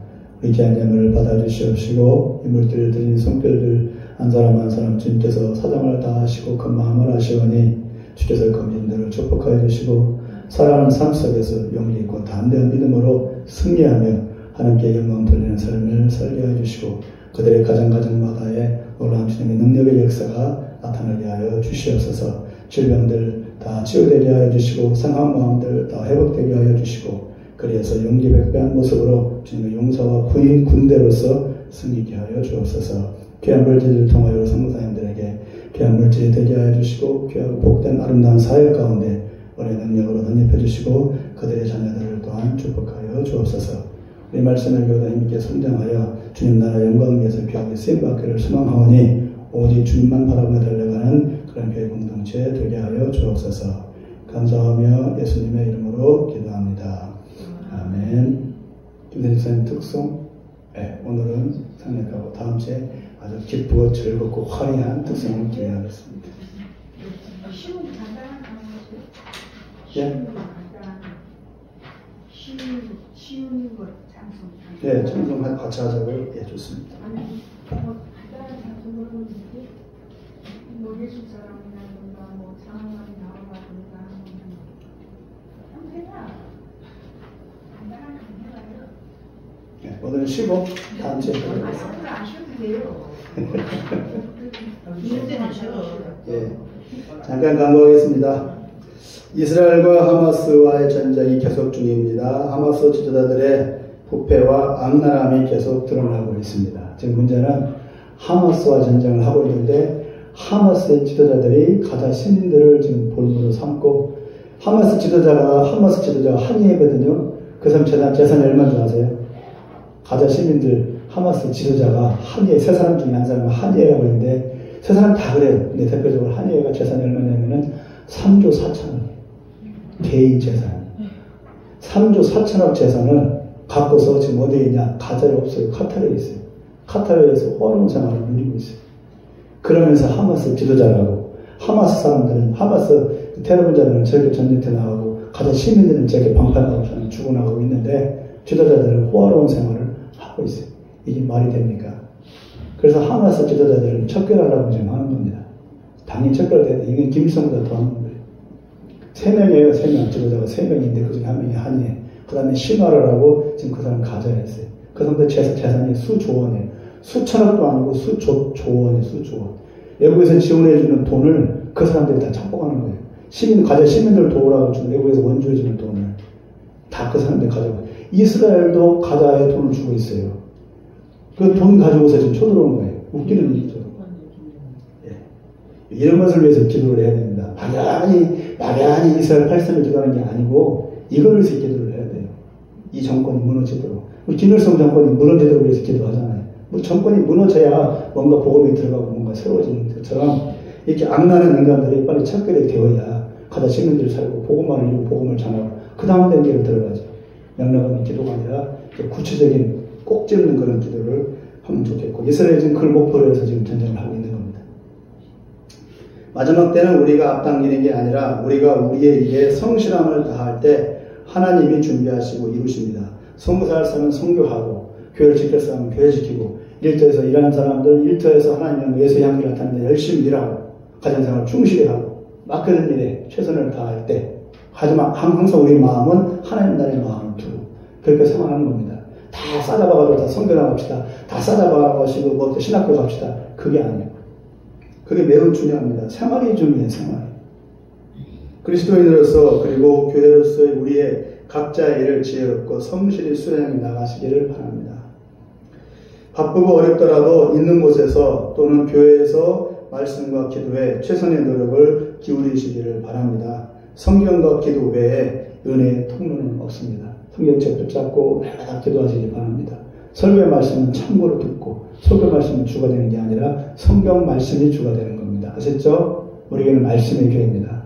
우리 귀한 예물을 받아주시옵시고 이 물들을 드린 손길들 한 사람 한 사람 주님께서 사정을 다하시고 큰 마음을 하시오니 주께서 거민들을 축복하여 주시고 살아가는 삶 속에서 용기 있고 담대한 믿음으로 승리하며 하나님께 영광 돌리는 삶을 살게 하여 주시고 그들의 가정마다에 놀라운 주님의 능력의 역사가 나타나게 하여 주시옵소서. 질병들 다 치유되게 하여 주시고 상한 마음들 다 회복되게 하여 주시고 그래서 용기 백배한 모습으로 주님의 용사와 군대로서 승리케 하여 주옵소서. 귀한 물질을 통하여 성도사님들에게 귀한 물질이 되게 하여 주시고 귀하고 복된 아름다운 사역 가운데 은혜 능력으로 덧입혀 주시고 그들의 자녀들을 또한 축복하여 주옵소서. 우리 말씀을 배우다 힘있게 성장하여 주님 나라 영광 위에서 귀하게 쓰임받기를 소망하오니 오직 주님만 바라보며 달려가는 그런 교회 공동체 되게 하여 주옵소서. 감사하며 예수님의 이름으로 기도합니다. 아멘. 김대중 선생님 특송, 네, 오늘은 상례하고 다음 주에 아주 기쁘고 즐겁고 화려한 특송을 기대하겠습니다. 쉬운 간단한 강의죠. 예? 쉬운 것 장송. 네, 장송 같이 하자고요. 예, 좋습니다. 아니, 뭐 간단한 장송으로 이렇게 뭐 예술 사람이라든가 뭐 장학만이 나와가든가 형태가 간단한 강의가요. 네, 오늘은 15, 다음 주에. 말씀을 아셔도 돼요. 이럴 때는 싫어. 예, 잠깐 강조하겠습니다. 이스라엘과 하마스와의 전쟁이 계속 중입니다. 하마스 지도자들의 부패와 악랄함이 계속 드러나고 있습니다. 지금 문제는 하마스와 전쟁을 하고 있는데 하마스의 지도자들이 가자 시민들을 지금 볼모로 삼고 하마스 지도자가 한이거든요. 그 사람 재산이 얼마인 줄 아세요? 가자 시민들 하마스 지도자가 한이에 세 사람 중에 한 사람은 한이에라고 있는데 세 사람 다 그래요. 근데 대표적으로 한이에가 재산이 얼마냐면은 3조 4천억. 개인 재산. 3조 4천억 재산을 갖고서 지금 어디에 있냐? 가자에 없어요. 카타르에 있어요. 카타르에서 호화로운 생활을 누리고 있어요. 그러면서 하마스 지도자라고, 하마스 사람들은, 하마스 테러분자들은 저렇게 전쟁터 나가고, 가자 시민들은 저렇게 방판하고 죽어나가고 있는데, 지도자들은 호화로운 생활을 하고 있어요. 이게 말이 됩니까? 그래서 하마스 지도자들은 척결하라고 지금 하는 겁니다. 당연히 척결돼야 돼. 이건 김일성보다 더 하는 거예요. 3명이에요. 3명. 지도자가 3명인데 그 중에 한 명이 한이에요. 그 다음에 신화라고 지금 그 사람 가자에 했어요. 그 사람들 재산이 수조 원이에요. 수천억도 아니고 수조 원이에요. 수조 원. 외국에서 지원해주는 돈을 그 사람들이 다 착복하는 거예요. 가자 시민들 도우라고 주는 외국에서 원조해주는 돈을 다 그 사람들이 가져가요. 이스라엘도 가자에 돈을 주고 있어요. 그 돈 가지고서 지금 쳐들어오는 거예요. 웃기는 일이죠. 예. 이런 것을 위해서 기도를 해야 됩니다. 막연히 이스라엘 팔선을 기도하는 게 아니고 이걸 위해서 기도를 해야 돼요. 이 정권이 무너지도록. 김일성 정권이 무너지도록 위해서 기도하잖아요. 뭐 정권이 무너져야 뭔가 복음이 들어가고 뭔가 새로워지는 것처럼 이렇게 악나는 인간들이 빨리 척결이 되어야 가자 시민들 살고 복음만을 이루고 복음을 전하고 그 다음 단계로 들어가죠. 명령하는 기도가 아니라 구체적인 꼭 집는 그런 기도를 하면 좋겠고 이스라엘이 지금 그걸 목표로 해서 지금 전쟁을 하고 있는 겁니다. 마지막 때는 우리가 앞당기는 게 아니라 우리가 우리의 일에 성실함을 다할 때 하나님이 준비하시고 이루십니다. 선교사할 사람은 선교하고 교회를 지킬 사람은 교회 지키고 일터에서 일하는 사람들 일터에서 하나님 예수 향기를 나타내는데 열심히 일하고 가정생활을 충실히 하고 맡기는 일에 최선을 다할 때 하지만 항상 우리 마음은 하나님 나라의 마음을 두고 그렇게 생활하는 겁니다. 다 싸잡아가지고 다 선교 나갑시다. 다 싸잡아가지고 뭐 신학교 갑시다. 그게 아니에요. 그게 매우 중요합니다. 생활이 중요해요. 생활. 그리스도인으로서 그리고 교회로서의 우리의 각자의 일을 지혜롭고 성실히 수행해 나가시기를 바랍니다. 바쁘고 어렵더라도 있는 곳에서 또는 교회에서 말씀과 기도에 최선의 노력을 기울이시기를 바랍니다. 성경과 기도 외에 은혜의 통로는 없습니다. 성경책 붙잡고 매일 기도하시기 바랍니다. 설교의 말씀은 참고로 듣고 설교 말씀은 주가 되는 게 아니라 성경 말씀이 주가 되는 겁니다. 아셨죠? 우리에게는 말씀의 교회입니다.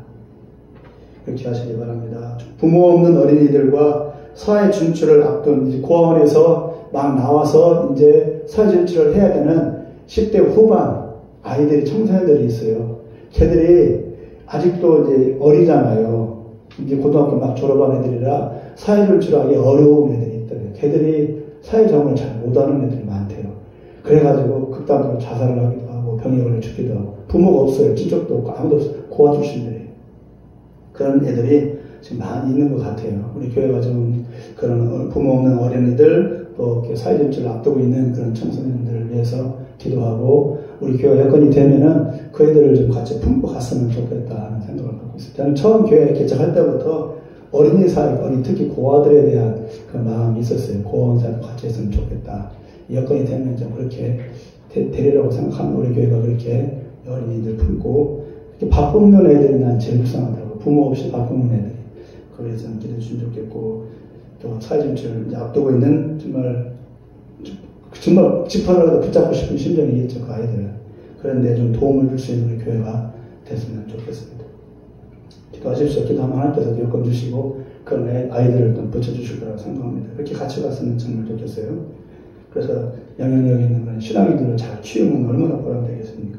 그렇게 하시기 바랍니다. 부모 없는 어린이들과 사회 진출을 앞둔 고아원에서 막 나와서 이제 사회 진출을 해야 되는 10대 후반 아이들이 청소년들이 있어요. 걔들이 아직도 이제 어리잖아요. 이제 고등학교 막 졸업한 애들이라 사회 진출하기 어려운 애들이 있더래요. 걔들이 사회 적응을 잘 못하는 애들이 많대요. 그래가지고 극단적으로 자살을 하기도 하고 병에 걸려 죽기도 하고 부모가 없어요. 친척도 없고 아무도 없어요. 고아 출신들이에요. 그런 애들이 지금 많이 있는 것 같아요. 우리 교회가 좀 그런 부모 없는 어린이들 또 사회 진출을 앞두고 있는 그런 청소년들을 위해서 기도하고 우리 교회가 여건이 되면은 그 애들을 좀 같이 품고 갔으면 좋겠다는 생각을 갖고 있어요. 저는 처음 교회 개척할 때부터 어린이 사회, 특히 고아들에 대한 그런 마음이 있었어요. 고아원 사회도 같이 했으면 좋겠다. 여건이 되면 좀 그렇게 되리라고 생각하는 우리 교회가 그렇게 어린이들 품고 이렇게 바쁘는 애들이 난 제일 불쌍하더라고요. 부모 없이 바쁘는 애들. 그래서 기도해 주시면 좋겠고 또 사회정치를 이제 앞두고 있는 정말 지퍼라도 붙잡고 싶은 심정이겠죠, 그 아이들은. 그런데 좀 도움을 줄 수 있는 교회가 됐으면 좋겠습니다. 기도하십시오. 기도하면 하나님께서도 여건 주시고 그런 아이들을 좀 붙여주실 거라고 생각합니다. 그렇게 같이 갔으면 정말 좋겠어요. 그래서 영향력 있는 그런 신앙인들을 잘 키우면 얼마나 보람되겠습니까?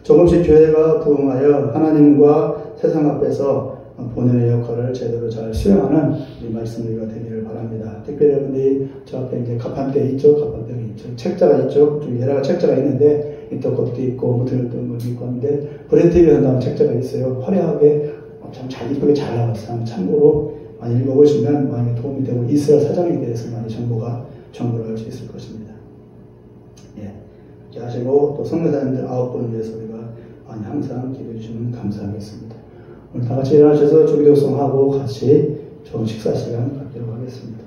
조금씩 교회가 부흥하여 하나님과 세상 앞에서 본연의 역할을 제대로 잘 수행하는 이 말씀드리가 되기를 바랍니다. 특별히 여러분들이 저 앞에 이제 가판대 있죠? 가판대가 있죠. 책자가 있죠? 좀 여러 책자가 있는데, 또 것도 있고, 무드도 있고 하는데, 브랜티비에 한다는 책자가 있어요. 화려하게, 참 잘 이쁘게 잘 나왔어요. 참고로 많이 읽어보시면 많이 도움이 되고, 이스라엘 사정에 대해서 많이 정보를 알 수 있을 것입니다. 예. 이렇게 하시고, 또 성례자님들 9분을 위해서 우리가 많이 항상 기도해 주시면 감사하겠습니다. 오늘 다 같이 일어나셔서 주기도송하고 같이 좋은 식사 시간 갖도록 하겠습니다.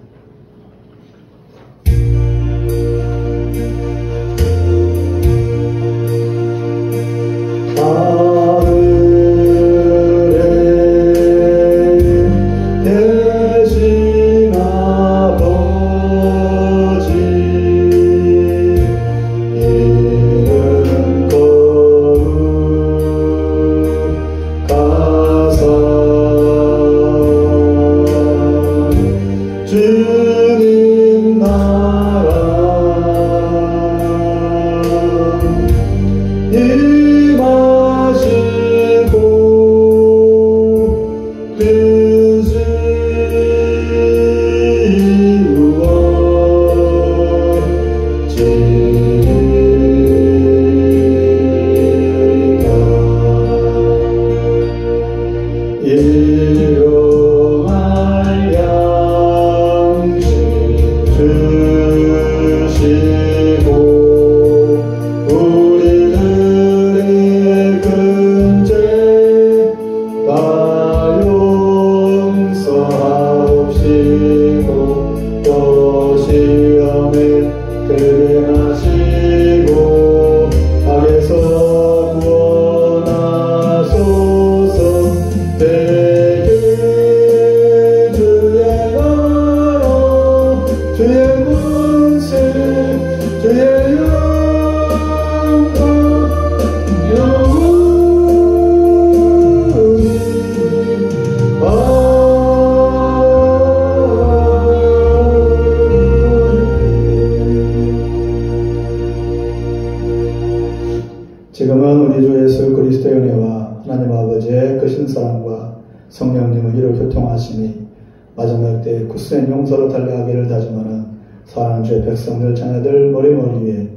지금은 우리 주 예수 그리스도의 은혜와 하나님 아버지의 크신 사랑과 성령님의 이로 교통하심이 마지막 때 굳센 용서로 달려가기를 다짐하는 사랑하는 주의 백성들 자녀들 머리머리 위에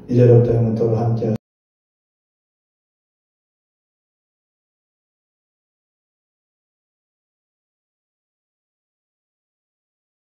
이제로부터 영원토록 함께